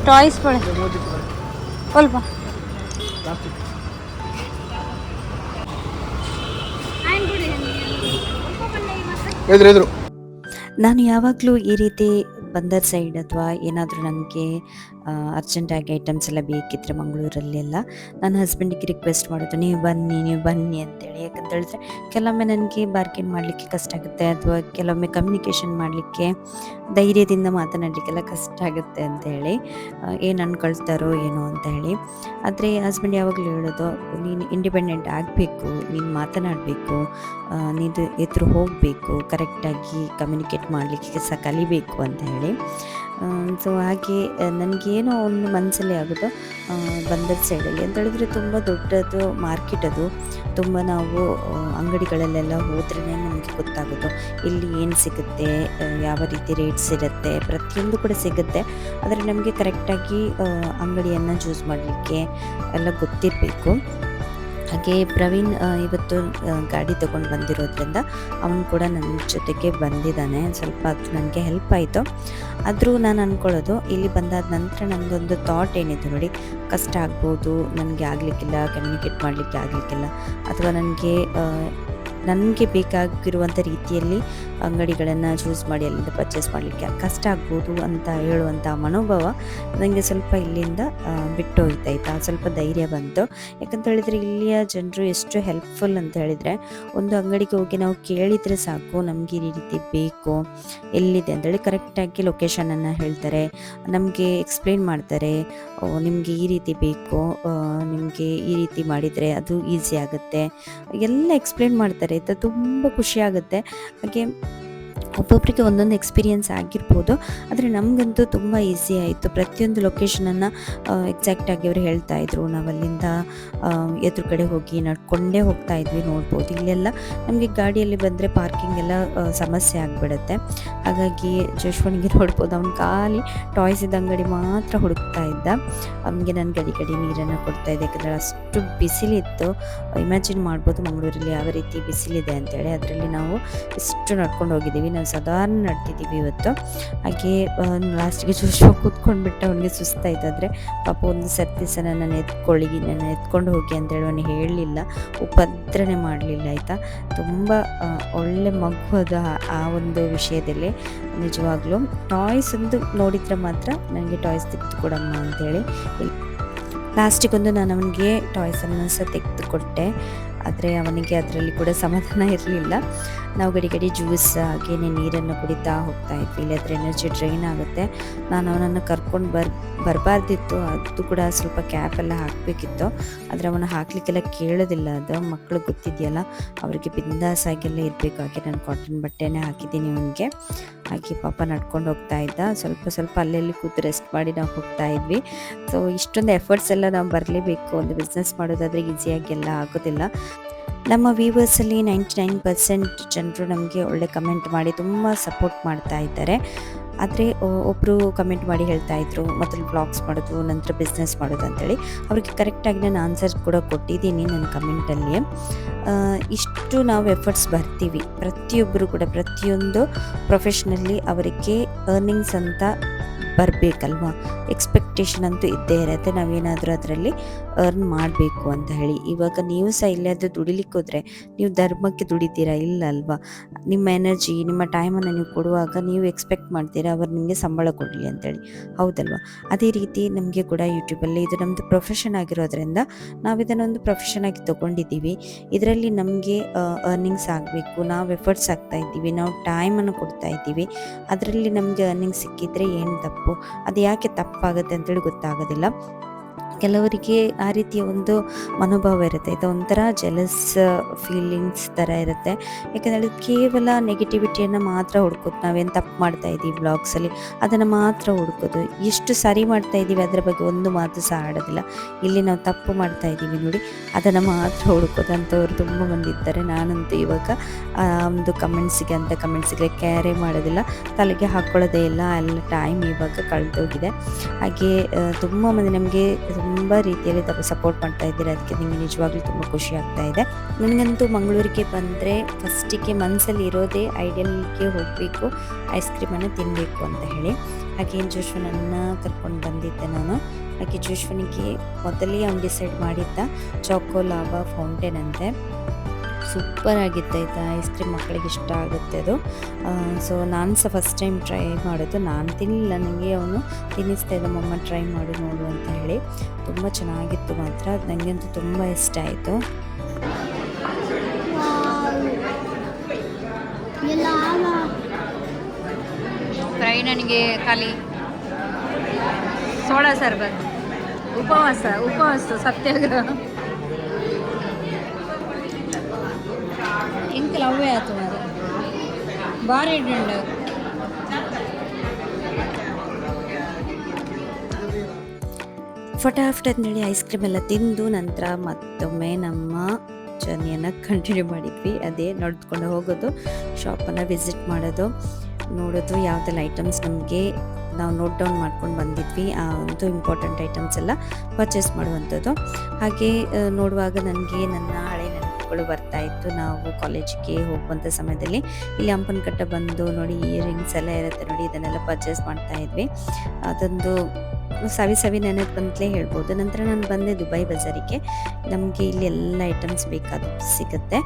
A: टॉयस पड़े ಸ್ವಲ್ಪ
C: ನಾನು ಯಾವಾಗಲೂ ಈ ರೀತಿ ಬಂದರ್ ಸೈಡ್ ಅಥವಾ ಏನಾದರೂ ನನಗೆ ಅರ್ಜೆಂಟಾಗಿ ಐಟಮ್ಸ್ ಎಲ್ಲ ಬೇಕಿದ್ದರೆ ಮಂಗಳೂರಲ್ಲೆಲ್ಲ ನನ್ನ ಹಸ್ಬೆಂಡಿಗೆ ರಿಕ್ವೆಸ್ಟ್ ಮಾಡೋದು, ನೀವು ಬನ್ನಿ ಅಂತೇಳಿ. ಯಾಕಂತ ಹೇಳಿದ್ರೆ ಕೆಲವೊಮ್ಮೆ ನನಗೆ ಬಾರ್ಗೇನ್ ಮಾಡಲಿಕ್ಕೆ ಕಷ್ಟ ಆಗುತ್ತೆ, ಅಥವಾ ಕೆಲವೊಮ್ಮೆ ಕಮ್ಯುನಿಕೇಷನ್ ಮಾಡಲಿಕ್ಕೆ ಧೈರ್ಯದಿಂದ ಮಾತನಾಡಲಿಕ್ಕೆಲ್ಲ ಕಷ್ಟ ಆಗುತ್ತೆ ಅಂತೇಳಿ, ಏನು ಅನ್ಕೊಳ್ತಾರೋ ಏನೋ ಅಂತ ಹೇಳಿ. ಆದರೆ ಹಸ್ಬೆಂಡ್ ಯಾವಾಗಲೂ ಹೇಳೋದು, ನೀನು ಇಂಡಿಪೆಂಡೆಂಟ್ ಆಗಬೇಕು, ನೀನು ಮಾತನಾಡಬೇಕು, ನೀನು ಎದುರು ಹೋಗಬೇಕು, ಕರೆಕ್ಟಾಗಿ ಕಮ್ಯುನಿಕೇಟ್ ಮಾಡಲಿಕ್ಕೆ ಸಹ ಕಲಿಬೇಕು ಅಂತ ಹೇಳಿ. ಸೊ ಹಾಗೆ ನನಗೇನೋ ಒಂದು ಮನಸ್ಸಲ್ಲಿ ಆಗೋದು ಬಂದರ್ ಸೈಡಲ್ಲಿ ಅಂತ ಹೇಳಿದ್ರೆ ತುಂಬ ದೊಡ್ಡದು ಮಾರ್ಕೆಟ್. ಅದು ತುಂಬ ನಾವು ಅಂಗಡಿಗಳಲ್ಲೆಲ್ಲ ಹೋದ್ರೇ ನಮಗೆ ಗೊತ್ತಾಗೋದು ಇಲ್ಲಿ ಏನು ಸಿಗುತ್ತೆ, ಯಾವ ರೀತಿ ರೇಟ್ಸ್ ಇರುತ್ತೆ, ಪ್ರತಿಯೊಂದು ಕೂಡ ಸಿಗುತ್ತೆ. ಆದರೆ ನಮಗೆ ಕರೆಕ್ಟಾಗಿ ಅಂಗಡಿಯನ್ನು ಚೂಸ್ ಮಾಡಲಿಕ್ಕೆ ಎಲ್ಲ ಗೊತ್ತಿರಬೇಕು. ಹಾಗೆ ಪ್ರವೀಣ್ ಇವತ್ತು ಗಾಡಿ ತೊಗೊಂಡು ಬಂದಿರೋದ್ರಿಂದ ಅವನು ಕೂಡ ನನ್ನ ಜೊತೆಗೆ ಬಂದಿದ್ದಾನೆ. ಸ್ವಲ್ಪ ಅದು ನನಗೆ ಹೆಲ್ಪ್ ಆಯಿತು. ಆದರೂ ನಾನು ಅಂದ್ಕೊಳ್ಳೋದು, ಇಲ್ಲಿ ಬಂದಾದ ನಂತರ ನನ್ನದೊಂದು ಥಾಟ್ ಏನಿತ್ತು ನೋಡಿ, ಕಷ್ಟ ಆಗ್ಬೋದು, ನನಗೆ ಆಗಲಿಕ್ಕಿಲ್ಲ, ಕಮ್ಯುನಿಕೇಟ್ ಮಾಡಲಿಕ್ಕೆ ಆಗಲಿಕ್ಕಿಲ್ಲ, ಅಥವಾ ನನಗೆ ನನಗೆ ಬೇಕಾಗಿರುವಂಥ ರೀತಿಯಲ್ಲಿ ಅಂಗಡಿಗಳನ್ನು ಚೂಸ್ ಮಾಡಿ ಅಲ್ಲಿಂದ ಪರ್ಚೇಸ್ ಮಾಡಲಿಕ್ಕೆ ಕಷ್ಟ ಆಗ್ಬೋದು ಅಂತ ಹೇಳುವಂಥ ಮನೋಭಾವ ನನಗೆ ಸ್ವಲ್ಪ ಇಲ್ಲಿಂದ ಬಿಟ್ಟು ಹೋಯ್ತಾಯ್ತಾ, ಸ್ವಲ್ಪ ಧೈರ್ಯ ಬಂತು. ಯಾಕಂತ ಹೇಳಿದರೆ ಇಲ್ಲಿಯ ಜನರು ಎಷ್ಟು ಹೆಲ್ಪ್ಫುಲ್ ಅಂತ ಹೇಳಿದರೆ, ಒಂದು ಅಂಗಡಿಗೆ ಹೋಗಿ ನಾವು ಕೇಳಿದರೆ ಸಾಕು, ನಮಗೆ ಈ ರೀತಿ ಬೇಕು, ಎಲ್ಲಿದೆ ಅಂತೇಳಿ ಕರೆಕ್ಟಾಗಿ ಲೊಕೇಶನನ್ನು ಹೇಳ್ತಾರೆ, ನಮಗೆ ಎಕ್ಸ್ಪ್ಲೇನ್ ಮಾಡ್ತಾರೆ. ನಿಮಗೆ ಈ ರೀತಿ ಬೇಕು, ನಿಮಗೆ ಈ ರೀತಿ ಮಾಡಿದರೆ ಅದು ಈಸಿ ಆಗುತ್ತೆ, ಎಲ್ಲ ಎಕ್ಸ್ಪ್ಲೇನ್ ಮಾಡ್ತಾರೆ ಆಯಿತಾ. ತುಂಬ ಖುಷಿ ಆಗುತ್ತೆ. ಹಾಗೆ ಒಬ್ಬೊಬ್ಬರಿಗೆ ಒಂದೊಂದು ಎಕ್ಸ್ಪೀರಿಯೆನ್ಸ್ ಆಗಿರ್ಬೋದು, ಆದರೆ ನಮಗಂತೂ ತುಂಬ ಈಸಿ ಆಯಿತು. ಪ್ರತಿಯೊಂದು ಲೊಕೇಶನನ್ನು ಎಕ್ಸಾಕ್ಟಾಗಿ ಅವರು ಹೇಳ್ತಾಯಿದ್ರು. ನಾವಲ್ಲಿಂದ ಎದುರುಗಡೆ ಹೋಗಿ ನಡ್ಕೊಂಡೇ ಹೋಗ್ತಾ ಇದ್ವಿ, ನೋಡ್ಬೋದು. ಇಲ್ಲೆಲ್ಲ ನಮಗೆ ಗಾಡಿಯಲ್ಲಿ ಬಂದರೆ ಪಾರ್ಕಿಂಗ್ ಎಲ್ಲ ಸಮಸ್ಯೆ ಆಗಿಬಿಡುತ್ತೆ. ಹಾಗಾಗಿ ಜೋಶ್ವನಿಗೆ ನೋಡ್ಬೋದು, ಅವ್ನು ಖಾಲಿ ಟಾಯ್ಸಿದ ಅಂಗಡಿ ಮಾತ್ರ ಹುಡುಕ್ತಾ ಇದ್ದ. ಅವನಿಗೆ ನಾನು ಗಡಿ ಗಡಿ ನೀರನ್ನು ಕೊಡ್ತಾಯಿದ್ದೆ, ಯಾಕಂದರೆ ಅಷ್ಟು ಬಿಸಿಲಿತ್ತು. ಇಮ್ಯಾಜಿನ್ ಮಾಡ್ಬೋದು ಮಂಗಳೂರಲ್ಲಿ ಯಾವ ರೀತಿ ಬಿಸಿಲಿದೆ ಅಂತೇಳಿ. ಅದರಲ್ಲಿ ನಾವು ಇಷ್ಟು ನಡ್ಕೊಂಡು ಹೋಗಿದ್ದೀವಿ. ನಾವು ಸಾಧಾರಣ ನಡ್ತಿದ್ದೀವಿ ಇವತ್ತು. ಹಾಗೆ ಲಾಸ್ಟಿಗೆ ಜೋಶ್ವ ಕೂತ್ಕೊಂಡ್ಬಿಟ್ಟು ಅವನಿಗೆ ಸುಸ್ತಾಯ್ತು. ಆದರೆ ಪಾಪ ಒಂದು ಸರ್ತಿ ಸಹ ನನ್ನ ಎತ್ಕೊಂಡು ಹೋಗಿ ಅಂತೇಳಿ ಅವನು ಹೇಳಲಿಲ್ಲ, ಉಪದ್ರನೆ ಮಾಡಲಿಲ್ಲ ಆಯಿತಾ. ತುಂಬ ಒಳ್ಳೆ ಮಗು ಅದು ಆ ಒಂದು ವಿಷಯದಲ್ಲಿ. ನಿಜವಾಗ್ಲೂ ಟಾಯ್ಸ್ ಒಂದು ನೋಡಿದರೆ ಮಾತ್ರ ನನಗೆ ಟಾಯ್ಸ್ ತೆಗೆದು ಕೊಡಮ್ಮ ಅಂತೇಳಿ. ಲಾಸ್ಟಿಗೊಂದು ನಾನು ಅವನಿಗೆ ಟಾಯ್ಸನ್ನು ಸಹ ತೆಗೆದು ಕೊಟ್ಟೆ. ಆದರೆ ಅವನಿಗೆ ಅದರಲ್ಲಿ ಕೂಡ ಸಮಾಧಾನ ಇರಲಿಲ್ಲ. ನಾವು ಗಡಿ ಗಡಿ ಜ್ಯೂಸ್ ಹಾಗೇನೆ ನೀರನ್ನು ಕುಡಿತಾ ಹೋಗ್ತಾ ಇದ್ವಿ. ಇಲ್ಲದ್ರೆ ಎನರ್ಜಿ ಡ್ರೈನ್ ಆಗುತ್ತೆ. ನಾನು ಅವನನ್ನು ಕರ್ಕೊಂಡು ಬರಬಾರ್ದಿತ್ತು. ಅದು ಕೂಡ ಸ್ವಲ್ಪ ಕ್ಯಾಪೆಲ್ಲ ಹಾಕಬೇಕಿತ್ತು. ಆದರೆ ಅವನು ಹಾಕಲಿಕ್ಕೆಲ್ಲ ಕೇಳೋದಿಲ್ಲ. ಅದು ಮಕ್ಕಳು ಗೊತ್ತಿದೆಯಲ್ಲ, ಅವರಿಗೆ ಬಿಂದಾಸಾಗೆಲ್ಲ ಇರಬೇಕು. ಹಾಗೆ ನಾನು ಕಾಟನ್ ಬಟ್ಟೆನೇ ಹಾಕಿದ್ದೀನಿ ಅವನಿಗೆ. ಹಾಗೆ ಪಾಪ ನಡ್ಕೊಂಡು ಹೋಗ್ತಾ ಇದ್ದ. ಸ್ವಲ್ಪ ಅಲ್ಲೆಲ್ಲಿ ಕೂತು ರೆಸ್ಟ್ ಮಾಡಿ ನಾವು ಹೋಗ್ತಾ ಇದ್ವಿ. ಸೊ ಇಷ್ಟೊಂದು ಎಫರ್ಟ್ಸ್ ಎಲ್ಲ ನಾವು ಬರಲೇಬೇಕು. ಒಂದು ಬಿಸ್ನೆಸ್ ಮಾಡೋದಾದರೆ ಈಸಿಯಾಗಿ ಎಲ್ಲ ಆಗೋದಿಲ್ಲ. ನಮ್ಮ ವ್ಯೂವರ್ಸಲ್ಲಿ 99% ಜನರು ನಮಗೆ ಒಳ್ಳೆ ಕಮೆಂಟ್ ಮಾಡಿ ತುಂಬ ಸಪೋರ್ಟ್ ಮಾಡ್ತಾ ಇದ್ದಾರೆ. ಆದರೆ ಒಬ್ಬರು ಕಮೆಂಟ್ ಮಾಡಿ ಹೇಳ್ತಾ ಇದ್ರು, ಮೊದಲು ಬ್ಲಾಗ್ಸ್ ಮಾಡೋದು ನಂತರ ಬಿಸ್ನೆಸ್ ಮಾಡೋದು ಅಂತೇಳಿ. ಅವ್ರಿಗೆ ಕರೆಕ್ಟಾಗಿ ನಾನು ಆನ್ಸರ್ ಕೂಡ ಕೊಟ್ಟಿದ್ದೀನಿ ನನ್ನ ಕಮೆಂಟಲ್ಲಿ. ಇಷ್ಟು ನಾವು ಎಫರ್ಟ್ಸ್ ಬರ್ತೀವಿ, ಪ್ರತಿಯೊಬ್ಬರು ಕೂಡ ಪ್ರತಿಯೊಂದು ಪ್ರೊಫೆಷ್ನಲ್ಲಿ ಅವರಿಗೆ ಅರ್ನಿಂಗ್ಸ್ ಅಂತ ಬರಬೇಕಲ್ವ. ಎಕ್ಸ್ಪೆಕ್ಟೇಷನ್ ಅಂತೂ ಇದ್ದೇ ಇರುತ್ತೆ, ನಾವೇನಾದರೂ ಅದರಲ್ಲಿ ಅರ್ನ್ ಮಾಡಬೇಕು ಅಂತ ಹೇಳಿ. ಇವಾಗ ನೀವು ಸಹ ಇಲ್ಲಾದರೂ ದುಡಿಲಿಕ್ಕೆ ಹೋದರೆ ನೀವು ಧರ್ಮಕ್ಕೆ ದುಡಿತೀರಾ? ಇಲ್ಲ ಅಲ್ವಾ. ನಿಮ್ಮ ಎನರ್ಜಿ, ನಿಮ್ಮ ಟೈಮನ್ನು ನೀವು ಕೊಡುವಾಗ ನೀವು ಎಕ್ಸ್ಪೆಕ್ಟ್ ಮಾಡ್ತೀರಾ ಅವ್ರು ನಿಮಗೆ ಸಂಬಳ ಕೊಡಲಿ ಅಂತೇಳಿ, ಹೌದಲ್ವ. ಅದೇ ರೀತಿ ನಮಗೆ ಕೂಡ ಯೂಟ್ಯೂಬಲ್ಲಿ ಇದು ನಮ್ಮದು ಪ್ರೊಫೆಷನ್ ಆಗಿರೋದ್ರಿಂದ ನಾವು ಇದನ್ನೊಂದು ಪ್ರೊಫೆಷನ್ ಆಗಿ ತೊಗೊಂಡಿದ್ದೀವಿ. ಇದರಲ್ಲಿ ನಮಗೆ ಅರ್ನಿಂಗ್ಸ್ ಆಗಬೇಕು, ನಾವು ಎಫರ್ಟ್ಸ್ ಆಗ್ತಾ ಇದ್ದೀವಿ, ನಾವು ಟೈಮನ್ನು ಕೊಡ್ತಾ ಇದ್ದೀವಿ. ಅದರಲ್ಲಿ ನಮಗೆ ಅರ್ನಿಂಗ್ಸ್ ಸಿಕ್ಕಿದರೆ ಏನು ತಪ್ಪು? ಅದು ಯಾಕೆ ತಪ್ಪಾಗುತ್ತೆ ಅಂತೇಳಿ ಗೊತ್ತಾಗೋದಿಲ್ಲ. ಕೆಲವರಿಗೆ ಆ ರೀತಿಯ ಒಂದು ಮನೋಭಾವ ಇರುತ್ತೆ. ಇದು ಒಂಥರ ಜೆಲಸ್ ಫೀಲಿಂಗ್ಸ್ ಥರ ಇರುತ್ತೆ. ಯಾಕಂದರೆ ಕೇವಲ ನೆಗೆಟಿವಿಟಿಯನ್ನು ಮಾತ್ರ ಹುಡ್ಕೋದು. ನಾವೇನು ತಪ್ಪು ಮಾಡ್ತಾ ಇದ್ದೀವಿ ಬ್ಲಾಗ್ಸಲ್ಲಿ ಅದನ್ನು ಮಾತ್ರ ಹುಡ್ಕೋದು. ಎಷ್ಟು ಸರಿ ಮಾಡ್ತಾ ಇದ್ದೀವಿ ಅದರ ಬಗ್ಗೆ ಒಂದು ಮಾತು ಸಹ ಆಡೋದಿಲ್ಲ. ಇಲ್ಲಿ ನಾವು ತಪ್ಪು ಮಾಡ್ತಾ ಇದ್ದೀವಿ ನೋಡಿ, ಅದನ್ನು ಮಾತ್ರ ಹುಡ್ಕೋದು ಅಂಥವ್ರು ತುಂಬ ಮಂದಿ ಇದ್ದಾರೆ. ನಾನಂತೂ ಇವಾಗ ಒಂದು ಕಮೆಂಟ್ಸಿಗೆ ಕ್ಯಾರೇ ಮಾಡೋದಿಲ್ಲ, ತಲೆಗೆ ಹಾಕ್ಕೊಳ್ಳೋದೇ ಇಲ್ಲ. ಎಲ್ಲ ಟೈಮ್ ಇವಾಗ ಕಳೆದೋಗಿದೆ. ಹಾಗೆ ತುಂಬ ಮಂದಿ ನಮಗೆ ತುಂಬ ರೀತಿಯಲ್ಲಿ ಸಪೋರ್ಟ್ ಮಾಡ್ತಾ ಇದ್ದೀರಾ. ಅದಕ್ಕೆ ನಿಮಗೆ ನಿಜವಾಗ್ಲೂ ತುಂಬ ಖುಷಿ ಆಗ್ತಾ ಇದೆ. ನನಗಂತೂ ಮಂಗಳೂರಿಗೆ ಬಂದರೆ ಫಸ್ಟಿಗೆ ಮನಸ್ಸಲ್ಲಿ ಇರೋದೇ ಐಡಿಯಲ್ಗೆ ಹೋಗಬೇಕು, ಐಸ್ ಕ್ರೀಮನ್ನು ತಿನ್ನಬೇಕು ಅಂತ ಹೇಳಿ. ಹಾಗೆ ಜೋಶ್ವನನ್ನು ಕರ್ಕೊಂಡು ಬಂದಿದ್ದೆ ನಾನು. ಹಾಗೆ ಜೋಶ್ವನಿಗೆ ಮೊದಲೇ ಅವ್ನು ಡಿಸೈಡ್ ಮಾಡಿದ್ದ ಚಾಕೋ ಲಾವಾ ಫೌಂಟೇನ್ ಅಂತೆ. ಸೂಪರ್ ಆಗಿತ್ತಾಯ್ತಾ ಐಸ್ ಕ್ರೀಮ್, ಮಕ್ಕಳಿಗೆ ಇಷ್ಟ ಆಗುತ್ತೆ ಅದು. ಸೊ ನಾನು ಸಹ ಫಸ್ಟ್ ಟೈಮ್ ಟ್ರೈ ಮಾಡೋದು. ನಾನು ತಿನ್ನಲಿಲ್ಲ, ನನಗೆ ಅವನು ತಿನ್ನಿಸ್ತಾ ಇದ್ದ, ಮಮ್ಮ ಟ್ರೈ ಮಾಡಿ ನೋಡು ಅಂತ ಹೇಳಿ. ತುಂಬ ಚೆನ್ನಾಗಿತ್ತು ಮಾತ್ರ, ನನಗಂತೂ ತುಂಬ ಇಷ್ಟ ಆಯಿತು.
A: ಫ್ರೈ ನನಗೆ ಖಾಲಿ ಸೋಡಾ ಸರ್ಬತ್, ಉಪವಾಸ ಸತ್ಯಾಗ್ರಹ ಇಂಕಲ್ ಅವೇ ಆಯ್ತು ಮಾರ ಭಾರಿ ಡುಂಡ.
C: ಫಟಾಫಟ್ ಅಂತೇಳಿ ಐಸ್ ಕ್ರೀಮ್ ಎಲ್ಲ ತಿಂದು ನಂತರ ಮತ್ತೊಮ್ಮೆ ನಮ್ಮ ಜರ್ನಿಯನ್ನು ಕಂಟಿನ್ಯೂ ಮಾಡಿದ್ವಿ. ಅದೇ ನಡೆದುಕೊಂಡು ಹೋಗೋದು, ಶಾಪನ್ನು ವಿಸಿಟ್ ಮಾಡೋದು, ನೋಡೋದು ಯಾವುದೆಲ್ಲ ಐಟಮ್ಸ್ ನಮಗೆ ನಾವು ನೋಟ್ ಡೌನ್ ಮಾಡ್ಕೊಂಡು ಬಂದಿದ್ವಿ, ಆ ಒಂದು ಇಂಪಾರ್ಟೆಂಟ್ ಐಟಮ್ಸ್ ಎಲ್ಲ ಪರ್ಚೇಸ್ ಮಾಡುವಂಥದ್ದು. ಹಾಗೆ ನೋಡುವಾಗ ನನಗೆ ನನ್ನ ಹಳೆ ನೆನಪುಗಳು ಬರ್ತಾಯಿತ್ತು. ನಾವು ಕಾಲೇಜಿಗೆ ಹೋಗುವಂಥ ಸಮಯದಲ್ಲಿ ಇಲ್ಲಿ ಹಂಪನಕಟ್ಟೆ ಬಂದು ನೋಡಿ, ಇಯರಿಂಗ್ಸ್ ಎಲ್ಲ ಇರುತ್ತೆ ನೋಡಿ, ಇದನ್ನೆಲ್ಲ ಪರ್ಚೇಸ್ ಮಾಡ್ತಾಯಿದ್ವಿ. ಅದೊಂದು ಸವಿ ಸವಿ ನೆನಪು ಅಂತಲೇ ಹೇಳ್ಬೋದು. ನಂತರ ನಾನು ಬಂದೆ ದುಬೈ ಬಜಾರಿಗೆ. ನಮಗೆ ಇಲ್ಲಿ ಎಲ್ಲ ಐಟಮ್ಸ್ ಬೇಕಾದದ್ದು ಸಿಗುತ್ತೆ.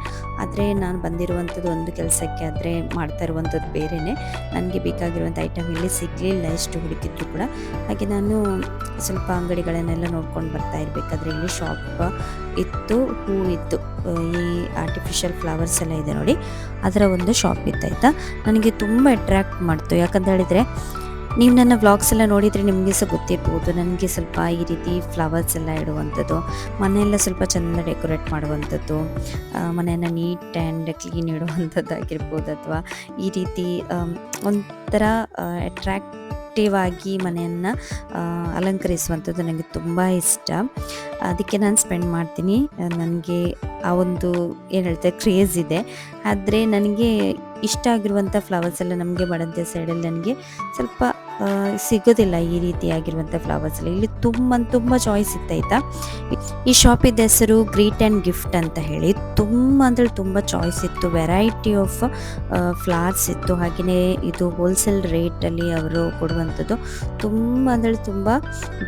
C: ಆದರೆ ನಾನು ಬಂದಿರುವಂಥದ್ದು ಒಂದು ಕೆಲಸಕ್ಕೆ, ಆದರೆ ಮಾಡ್ತಾ ಇರುವಂಥದ್ದು ಬೇರೆಯೇ. ನನಗೆ ಬೇಕಾಗಿರುವಂಥ ಐಟಮ್ ಇಲ್ಲಿ ಸಿಗಲಿಲ್ಲ ಎಷ್ಟು ಹುಡುಕಿದ್ರು ಕೂಡ. ಹಾಗೆ ನಾನು ಸ್ವಲ್ಪ ಅಂಗಡಿಗಳನ್ನೆಲ್ಲ ನೋಡ್ಕೊಂಡು ಬರ್ತಾ ಇರಬೇಕಾದ್ರೆ ಇಲ್ಲಿ ಶಾಪ್ ಇತ್ತು, ಹೂ ಇತ್ತು, ಈ ಆರ್ಟಿಫಿಷಿಯಲ್ ಫ್ಲವರ್ಸ್ ಎಲ್ಲ ಇದೆ ನೋಡಿ, ಅದರ ಒಂದು ಶಾಪ್ ಇತ್ತು ಆಯಿತಾ. ನನಗೆ ತುಂಬ ಅಟ್ರ್ಯಾಕ್ಟ್ ಮಾಡ್ತು. ಯಾಕಂತ ಹೇಳಿದರೆ ನೀವು ನನ್ನ ವ್ಲಾಗ್ಸ್ ಎಲ್ಲ ನೋಡಿದರೆ ನಿಮಗೆ ಸಹ ಗೊತ್ತಿರ್ಬೋದು, ನನಗೆ ಸ್ವಲ್ಪ ಈ ರೀತಿ ಫ್ಲವರ್ಸ್ ಎಲ್ಲ ಇಡುವಂಥದ್ದು, ಮನೆಯೆಲ್ಲ ಸ್ವಲ್ಪ ಚೆಂದ ಡೆಕೋರೇಟ್ ಮಾಡುವಂಥದ್ದು, ಮನೆಯನ್ನು ನೀಟ್ ಆ್ಯಂಡ್ ಕ್ಲೀನ್ ಇಡುವಂಥದ್ದು ಆಗಿರ್ಬೋದು, ಅಥವಾ ಈ ರೀತಿ ಒಂಥರ ಅಟ್ರ್ಯಾಕ್ಟಿವ್ ಆಗಿ ಮನೆಯನ್ನು ಅಲಂಕರಿಸುವಂಥದ್ದು ನನಗೆ ತುಂಬ ಇಷ್ಟ. ಅದಕ್ಕೆ ನಾನು ಸ್ಪೆಂಡ್ ಮಾಡ್ತೀನಿ. ನನಗೆ ಆ ಒಂದು ಏನು ಹೇಳ್ತಾರೆ ಕ್ರೇಜ್ ಇದೆ. ಆದರೆ ನನಗೆ ಇಷ್ಟ ಆಗಿರುವಂಥ ಫ್ಲವರ್ಸ್ ಎಲ್ಲ ನಮಗೆ ಬಡಂತೆ ಸೈಡಲ್ಲಿ ನನಗೆ ಸ್ವಲ್ಪ ಸಿಗೋದಿಲ್ಲ ಈ ರೀತಿಯಾಗಿರುವಂಥ ಫ್ಲವರ್ಸ್ ಎಲ್ಲ. ಇಲ್ಲಿ ತುಂಬ ಚಾಯ್ಸ್ ಇತ್ತಾಯ್ತಾ. ಈ ಶಾಪಿದ ಹೆಸರು ಗ್ರೀಟ್ ಆ್ಯಂಡ್ ಗಿಫ್ಟ್ ಅಂತ ಹೇಳಿ. ತುಂಬ ಅಂದರೆ ತುಂಬ ಚಾಯ್ಸ್ ಇತ್ತು, ವೆರೈಟಿ ಆಫ್ ಫ್ಲವರ್ಸ್ ಇತ್ತು. ಹಾಗೆಯೇ ಇದು ಹೋಲ್ಸೇಲ್ ರೇಟಲ್ಲಿ ಅವರು ಕೊಡುವಂಥದ್ದು. ತುಂಬ ಅಂದರೆ ತುಂಬ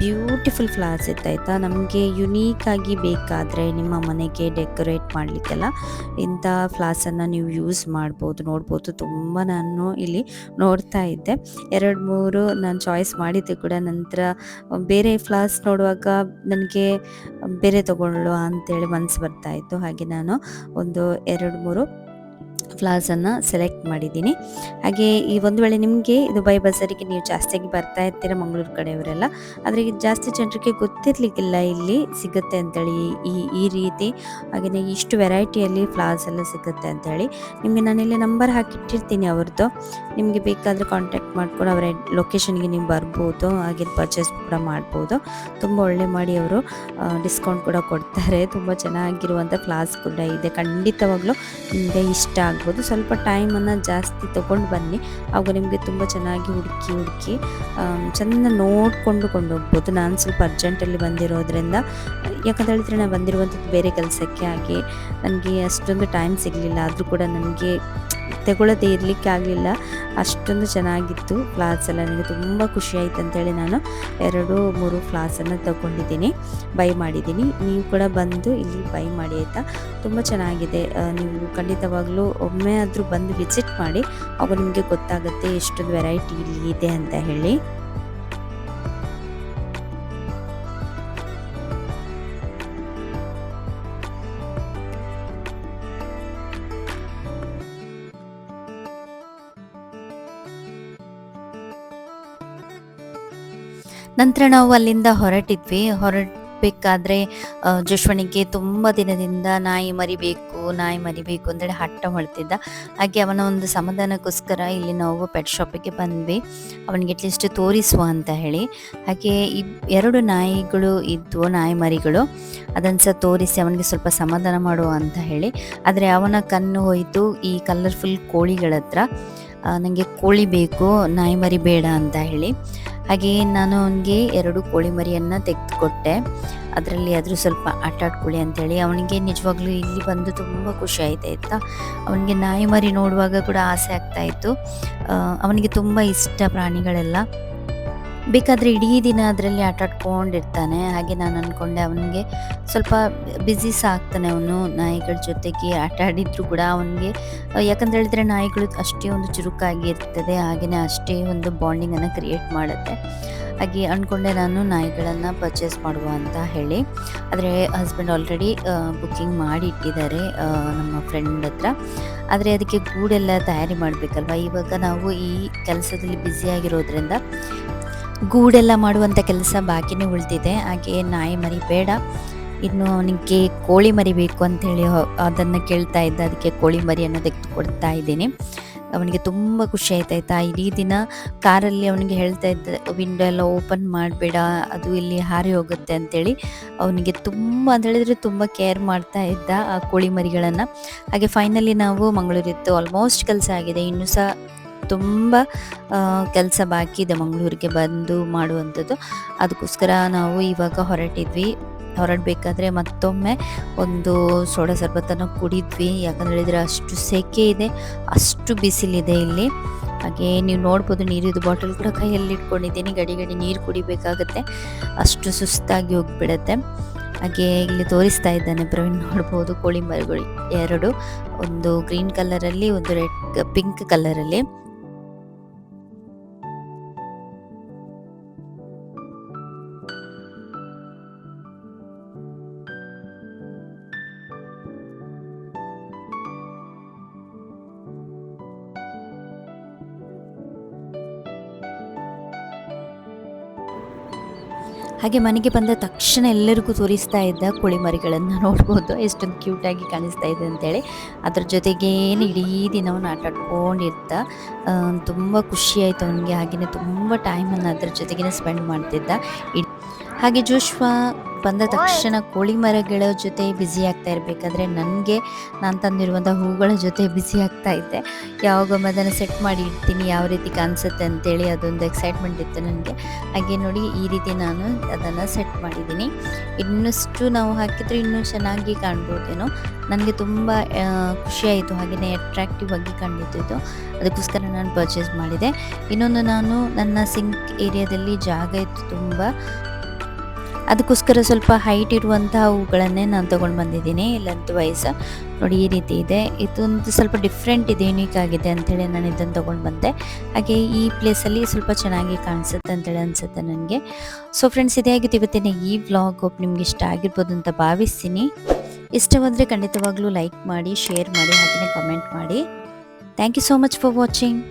C: ಬ್ಯೂಟಿಫುಲ್ ಫ್ಲವರ್ಸ್ ಇತ್ತಾಯ್ತಾ. ನಮಗೆ ಯುನೀಕಾಗಿ ಬೇಕಾದರೆ ನಿಮ್ಮ ಮನೆಗೆ ಡೆಕೋರೇಟ್ ಮಾಡಲಿಕ್ಕೆಲ್ಲ ಇಂಥ ಫ್ಲವರ್ಸನ್ನು ನೀವು ಯೂಸ್ ಮಾಡ್ಬೋದು, ನೋಡ್ಬೋದು. ತುಂಬ ನಾನು ಇಲ್ಲಿ ನೋಡ್ತಾ ಇದ್ದೆ, 2-3 ನಾನು ಚಾಯ್ಸ್ ಮಾಡಿದ್ದೆ ಕೂಡ. ನಂತರ ಬೇರೆ ಫ್ಲವರ್ಸ್ ನೋಡುವಾಗ ನನಗೆ ಬೇರೆ ತಗೊಳ್ಳುವ ಅಂತೇಳಿ ಮನಸ್ಸು ಬರ್ತಾಯಿತ್ತು. ಹಾಗೆ ನಾನು ಒಂದು 2-3 ಫ್ಲವರ್ಸನ್ನು ಸೆಲೆಕ್ಟ್ ಮಾಡಿದ್ದೀನಿ. ಹಾಗೆ ಈ ಒಂದು ವೇಳೆ ನಿಮಗೆ ದುಬೈ ಬಜಾರಿಗೆ ನೀವು ಜಾಸ್ತಿಯಾಗಿ ಬರ್ತಾ ಇರ್ತೀರ ಮಂಗಳೂರು ಕಡೆಯವರೆಲ್ಲ, ಆದರೆ ಜಾಸ್ತಿ ಜನರಿಗೆ ಗೊತ್ತಿರಲಿಕ್ಕಿಲ್ಲ ಇಲ್ಲಿ ಸಿಗುತ್ತೆ ಅಂತೇಳಿ ಈ ರೀತಿ. ಹಾಗೆಯೇ ಇಷ್ಟು ವೆರೈಟಿಯಲ್ಲಿ ಫ್ಲವರ್ಸ್ ಎಲ್ಲ ಸಿಗುತ್ತೆ ಅಂತೇಳಿ. ನಿಮಗೆ ನಾನಿಲ್ಲಿ ನಂಬರ್ ಹಾಕಿಟ್ಟಿರ್ತೀನಿ ಅವ್ರದ್ದು, ನಿಮಗೆ ಬೇಕಾದರೆ ಕಾಂಟ್ಯಾಕ್ಟ್ ಮಾಡ್ಕೊಂಡು ಅವರ ಲೊಕೇಶನ್ಗೆ ನೀವು ಬರ್ಬೋದು, ಹಾಗೆ ಪರ್ಚೇಸ್ ಕೂಡ ಮಾಡ್ಬೋದು. ತುಂಬ ಒಳ್ಳೆ ಮಾಡಿ ಅವರು ಡಿಸ್ಕೌಂಟ್ ಕೂಡ ಕೊಡ್ತಾರೆ. ತುಂಬ ಚೆನ್ನಾಗಿರುವಂಥ ಫ್ಲವರ್ಸ್ ಕೂಡ ಇದೆ. ಖಂಡಿತವಾಗ್ಲೂ ನಿಮಗೆ ಇಷ್ಟ ಆಗ್ಬೋದು. ಸ್ವಲ್ಪ ಟೈಮನ್ನು ಜಾಸ್ತಿ ತೊಗೊಂಡು ಬನ್ನಿ, ಆವಾಗ ನಿಮಗೆ ತುಂಬ ಚೆನ್ನಾಗಿ ಹುಡುಕಿ ಚೆಂದ ನೋಡಿಕೊಂಡು ಹೋಗ್ಬೋದು. ನಾನು ಸ್ವಲ್ಪ ಅರ್ಜೆಂಟಲ್ಲಿ ಬಂದಿರೋದ್ರಿಂದ, ಯಾಕಂತ ಹೇಳಿದ್ರೆ ನಾನು ಬಂದಿರುವಂಥದ್ದು ಬೇರೆ ಕೆಲಸಕ್ಕೆ, ಹಾಗೆ ನನಗೆ ಅಷ್ಟೊಂದು ಟೈಮ್ ಸಿಗಲಿಲ್ಲ. ಆದರೂ ಕೂಡ ನನಗೆ ತಗೊಳ್ಳೋದೇ ಇರಲಿಕ್ಕೆ ಆಗಲಿಲ್ಲ, ಅಷ್ಟೊಂದು ಚೆನ್ನಾಗಿತ್ತು ಫ್ಲವರ್ಸ್ ಎಲ್ಲ. ನನಗೆ ತುಂಬ ಖುಷಿ ಆಯಿತು ಅಂತೇಳಿ ನಾನು 2-3 ಫ್ಲವರ್ಸನ್ನು ತಗೊಂಡಿದ್ದೀನಿ, ಬೈ ಮಾಡಿದ್ದೀನಿ. ನೀವು ಕೂಡ ಬಂದು ಇಲ್ಲಿ ಬೈ ಮಾಡಿ ಆಯಿತಾ. ತುಂಬ ಚೆನ್ನಾಗಿದೆ. ನೀವು ಖಂಡಿತವಾಗ್ಲೂ ಒಮ್ಮೆ ಆದರೂ ಬಂದು ವಿಸಿಟ್ ಮಾಡಿ, ಆಗ ನಿಮಗೆ ಗೊತ್ತಾಗುತ್ತೆ ಎಷ್ಟೊಂದು ವೆರೈಟಿ ಇಲ್ಲಿ ಇದೆ ಅಂತ ಹೇಳಿ. ನಂತರ ನಾವು ಅಲ್ಲಿಂದ ಹೊರಡಬೇಕಾದ್ರೆ ಜೋಶ್ವನಿಗೆ ತುಂಬ ದಿನದಿಂದ ನಾಯಿ ಮರಿಬೇಕು ಅಂತೇಳಿ ಹಠ ಮಾಡ್ತಿದ್ದ. ಹಾಗೆ ಅವನ ಒಂದು ಸಮಾಧಾನಕ್ಕೋಸ್ಕರ ಇಲ್ಲಿ ನಾವು ಪೆಟ್ ಶಾಪಿಗೆ ಬಂದ್ವಿ, ಅವನಿಗೆ ಅಟ್ಲೀಸ್ಟ್ ತೋರಿಸುವ ಅಂತ ಹೇಳಿ. ಹಾಗೆ 2 ನಾಯಿಗಳು ಇದ್ವು, ನಾಯಿ ಮರಿಗಳು. ಅದನ್ನು ಸಹ ತೋರಿಸಿ ಅವನಿಗೆ ಸ್ವಲ್ಪ ಸಮಾಧಾನ ಮಾಡುವ ಅಂತ ಹೇಳಿ. ಆದರೆ ಅವನ ಕಣ್ಣು ಹೋಯಿತು ಈ ಕಲರ್ಫುಲ್ ಕೋಳಿಗಳ ಹತ್ರ. ನನಗೆ ಕೋಳಿ ಬೇಕು, ನಾಯಿ ಮರಿ ಬೇಡ ಅಂತ ಹೇಳಿ. ಹಾಗೆ ನಾನು ಅವನಿಗೆ 2 ಕೋಳಿ ಮರಿಯನ್ನು ತೆಗೆದುಕೊಟ್ಟೆ. ಅದರಲ್ಲಿ ಆದರೂ ಸ್ವಲ್ಪ ಆಟ ಆಡ್ಕೊಳ್ಳಿ ಅಂತೇಳಿ. ಅವನಿಗೆ ನಿಜವಾಗ್ಲೂ ಇಲ್ಲಿ ಬಂದು ತುಂಬ ಖುಷಿ ಆಯ್ತಾಯಿತಾ. ಅವನಿಗೆ ನಾಯಿ ಮರಿ ನೋಡುವಾಗ ಕೂಡ ಆಸೆ ಆಗ್ತಾಯಿತ್ತು. ಅವನಿಗೆ ತುಂಬ ಇಷ್ಟ ಪ್ರಾಣಿಗಳೆಲ್ಲ. ಬೇಕಾದರೆ ಇಡೀ ದಿನ ಅದರಲ್ಲಿ ಆಟ ಆಡ್ಕೊಂಡಿರ್ತಾನೆ. ಹಾಗೆ ನಾನು ಅಂದ್ಕೊಂಡೆ ಅವನಿಗೆ ಸ್ವಲ್ಪ ಬ್ಯುಸಿ ಸಹ ಆಗ್ತಾನೆ ಅವನು ನಾಯಿಗಳ ಜೊತೆಗೆ ಆಟ ಆಡಿದ್ರು ಕೂಡ ಅವನಿಗೆ. ಯಾಕಂತ ಹೇಳಿದ್ರೆ ನಾಯಿಗಳು ಅಷ್ಟೇ ಒಂದು ಚುರುಕಾಗಿ ಇರ್ತದೆ, ಹಾಗೆಯೇ ಅಷ್ಟೇ ಒಂದು ಬಾಂಡಿಂಗನ್ನು ಕ್ರಿಯೇಟ್ ಮಾಡುತ್ತೆ. ಹಾಗೆ ಅಂದ್ಕೊಂಡೆ ನಾನು ನಾಯಿಗಳನ್ನು ಪರ್ಚೇಸ್ ಮಾಡುವ ಅಂತ ಹೇಳಿ. ಆದರೆ ಹಸ್ಬೆಂಡ್ ಆಲ್ರೆಡಿ ಬುಕ್ಕಿಂಗ್ ಮಾಡಿ ಇಟ್ಟಿದ್ದಾರೆ ನಮ್ಮ ಫ್ರೆಂಡ್ ಹತ್ರ. ಆದರೆ ಅದಕ್ಕೆ ಗೂಡೆಲ್ಲ ತಯಾರಿ ಮಾಡಬೇಕಲ್ವ. ಇವಾಗ ನಾವು ಈ ಕೆಲಸದಲ್ಲಿ ಬ್ಯುಸಿಯಾಗಿರೋದ್ರಿಂದ ಗೂಡೆಲ್ಲ ಮಾಡುವಂಥ ಕೆಲಸ ಬಾಕಿನೇ ಉಳಿದಿದೆ. ಹಾಗೆ ನಾಯಿ ಮರಿ ಬೇಡ, ಇನ್ನು ಅವನಿಗೆ ಕೋಳಿ ಮರಿ ಬೇಕು ಅಂಥೇಳಿ ಅದನ್ನು ಕೇಳ್ತಾ ಇದ್ದ. ಅದಕ್ಕೆ ಕೋಳಿ ಮರಿಯನ್ನು ತೆಗೆದುಕೊಡ್ತಾ ಇದ್ದೀನಿ. ಅವನಿಗೆ ತುಂಬ ಖುಷಿ ಆಯ್ತಾಯ್ತಾ. ಇಡೀ ದಿನ ಕಾರಲ್ಲಿ ಅವನಿಗೆ ಹೇಳ್ತಾ ಇದ್ದ, ವಿಂಡೋ ಎಲ್ಲ ಓಪನ್ ಮಾಡಬೇಡ, ಅದು ಇಲ್ಲಿ ಹಾರಿ ಹೋಗುತ್ತೆ ಅಂತೇಳಿ. ಅವನಿಗೆ ತುಂಬ ಅಂತ ಹೇಳಿದರೆ ತುಂಬ ಕೇರ್ ಮಾಡ್ತಾ ಇದ್ದ ಆ ಕೋಳಿ ಮರಿಗಳನ್ನು. ಹಾಗೆ ಫೈನಲಿ ನಾವು ಮಂಗಳೂರಿತ್ತು, ಆಲ್ಮೋಸ್ಟ್ ಕೆಲಸ ಆಗಿದೆ, ಇನ್ನೂ ಸಹ ತುಂಬ ಕೆಲಸ ಬಾಕಿ ಇದೆ ಮಂಗಳೂರಿಗೆ ಬಂದು ಮಾಡುವಂಥದ್ದು. ಅದಕ್ಕೋಸ್ಕರ ನಾವು ಇವಾಗ ಹೊರಡಬೇಕಾದ್ರೆ ಮತ್ತೊಮ್ಮೆ ಒಂದು ಸೋಡಾ ಸರ್ಬತ್ತನ್ನು ಕುಡಿದ್ವಿ. ಯಾಕಂತ ಹೇಳಿದರೆ ಅಷ್ಟು ಸೆಕೆ ಇದೆ, ಅಷ್ಟು ಬಿಸಿಲಿದೆ ಇಲ್ಲಿ. ಹಾಗೆ ನೀವು ನೋಡ್ಬೋದು ನೀರಿದ್ದು ಬಾಟಲ್ ಕೂಡ ಕೈಯಲ್ಲಿ ಇಟ್ಕೊಂಡಿದ್ದೀನಿ, ಗಡಿ ಗಡಿ ನೀರು ಕುಡಿಬೇಕಾಗತ್ತೆ, ಅಷ್ಟು ಸುಸ್ತಾಗಿ ಹೋಗಿಬಿಡತ್ತೆ. ಹಾಗೆ ಇಲ್ಲಿ ತೋರಿಸ್ತಾ ಇದ್ದಾನೆ ಪ್ರವೀಣ್, ನೋಡ್ಬೋದು ಕೋಳಿ ಮರಿಗಳು ಎರಡು, ಒಂದು ಗ್ರೀನ್ ಕಲರಲ್ಲಿ, ಒಂದು ರೆಡ್ ಪಿಂಕ್ ಕಲರಲ್ಲಿ. ಹಾಗೆ ಮನೆಗೆ ಬಂದ ತಕ್ಷಣ ಎಲ್ಲರಿಗೂ ತೋರಿಸ್ತಾ ಇದ್ದ ಕೋಳಿ ಮರಿಗಳನ್ನು ನೋಡ್ಬೋದು ಎಷ್ಟೊಂದು ಕ್ಯೂಟಾಗಿ ಕಾಣಿಸ್ತಾ ಇದೆ ಅಂತೇಳಿ. ಅದ್ರ ಜೊತೆಗೆ ಇಡೀ ದಿನವನ್ನು ಆಟ ಆಡ್ಕೊಂಡಿದ್ದ, ತುಂಬ ಖುಷಿಯಾಯಿತು ಅವನಿಗೆ. ಹಾಗೆಯೇ ತುಂಬ ಟೈಮನ್ನು ಅದ್ರ ಜೊತೆಗೇ ಸ್ಪೆಂಡ್ ಮಾಡ್ತಿದ್ದ. ಹಾಗೆ ಜೋಶ್ವಾ ಬಂದ ತಕ್ಷಣ ಕೋಳಿ ಮರಗಳ ಜೊತೆ ಬ್ಯುಸಿ ಆಗ್ತಾ ಇರಬೇಕಾದ್ರೆ ನನಗೆ ನಾನು ತಂದಿರುವಂಥ ಹೂಗಳ ಜೊತೆ ಬ್ಯುಸಿ ಆಗ್ತಾ ಇದ್ದೆ. ಯಾವಾಗೊಮ್ಮೆ ಅದನ್ನು ಸೆಟ್ ಮಾಡಿ ಇಡ್ತೀನಿ, ಯಾವ ರೀತಿ ಕಾಣಿಸುತ್ತೆ ಅಂತೇಳಿ ಅದೊಂದು ಎಕ್ಸೈಟ್ಮೆಂಟ್ ಇತ್ತು ನನಗೆ. ಹಾಗೆ ನೋಡಿ ಈ ರೀತಿ ನಾನು ಅದನ್ನು ಸೆಟ್ ಮಾಡಿದ್ದೀನಿ. ಇನ್ನಷ್ಟು ನಾವು ಹಾಕಿದರೆ ಇನ್ನೂ ಚೆನ್ನಾಗಿ ಕಾಣ್ಬೋದೇನೋ. ನನಗೆ ತುಂಬ ಖುಷಿಯಾಯಿತು, ಹಾಗೆಯೇ ಅಟ್ರಾಕ್ಟಿವ್ ಆಗಿ ಕಂಡಿದ್ದು. ಅದಕ್ಕೋಸ್ಕರ ನಾನು ಪರ್ಚೇಸ್ ಮಾಡಿದೆ. ಇನ್ನೊಂದು, ನಾನು ನನ್ನ ಸಿಂಕ್ ಏರಿಯಾದಲ್ಲಿ ಜಾಗ ಇತ್ತು ತುಂಬ, ಅದಕ್ಕೋಸ್ಕರ ಸ್ವಲ್ಪ ಹೈಟ್ ಇರುವಂತಹ ಹೂಗಳನ್ನೇ ನಾನು ತೊಗೊಂಡು ಬಂದಿದ್ದೀನಿ. ಲೆಂತ್ ವೈಸ್ ನೋಡಿ ಈ ರೀತಿ ಇದೆ. ಇದೊಂದು ಸ್ವಲ್ಪ ಡಿಫ್ರೆಂಟ್ ಇದೆ, ಯೂನಿಕ್ ಆಗಿದೆ ಅಂಥೇಳಿ ನಾನು ಇದನ್ನು ತೊಗೊಂಡು ಬಂದೆ. ಹಾಗೆ ಈ ಪ್ಲೇಸಲ್ಲಿ ಸ್ವಲ್ಪ ಚೆನ್ನಾಗಿ ಕಾಣಿಸುತ್ತೆ ಅಂತೇಳಿ ಅನಿಸುತ್ತೆ ನನಗೆ. ಸೊ ಫ್ರೆಂಡ್ಸ್, ಇದೇ ಆಗಿತ್ತು ಇವತ್ತಿನ ಈ ವ್ಲಾಗ್. ಹೋಪ್ ನಿಮ್ಗೆ ಇಷ್ಟ ಆಗಿರ್ಬೋದು ಅಂತ ಭಾವಿಸ್ತೀನಿ. ಇಷ್ಟವಾದರೆ ಖಂಡಿತವಾಗ್ಲೂ ಲೈಕ್ ಮಾಡಿ, ಶೇರ್ ಮಾಡಿ, ಹಾಗೆಯೇ ಕಮೆಂಟ್ ಮಾಡಿ. Thank you so much for watching.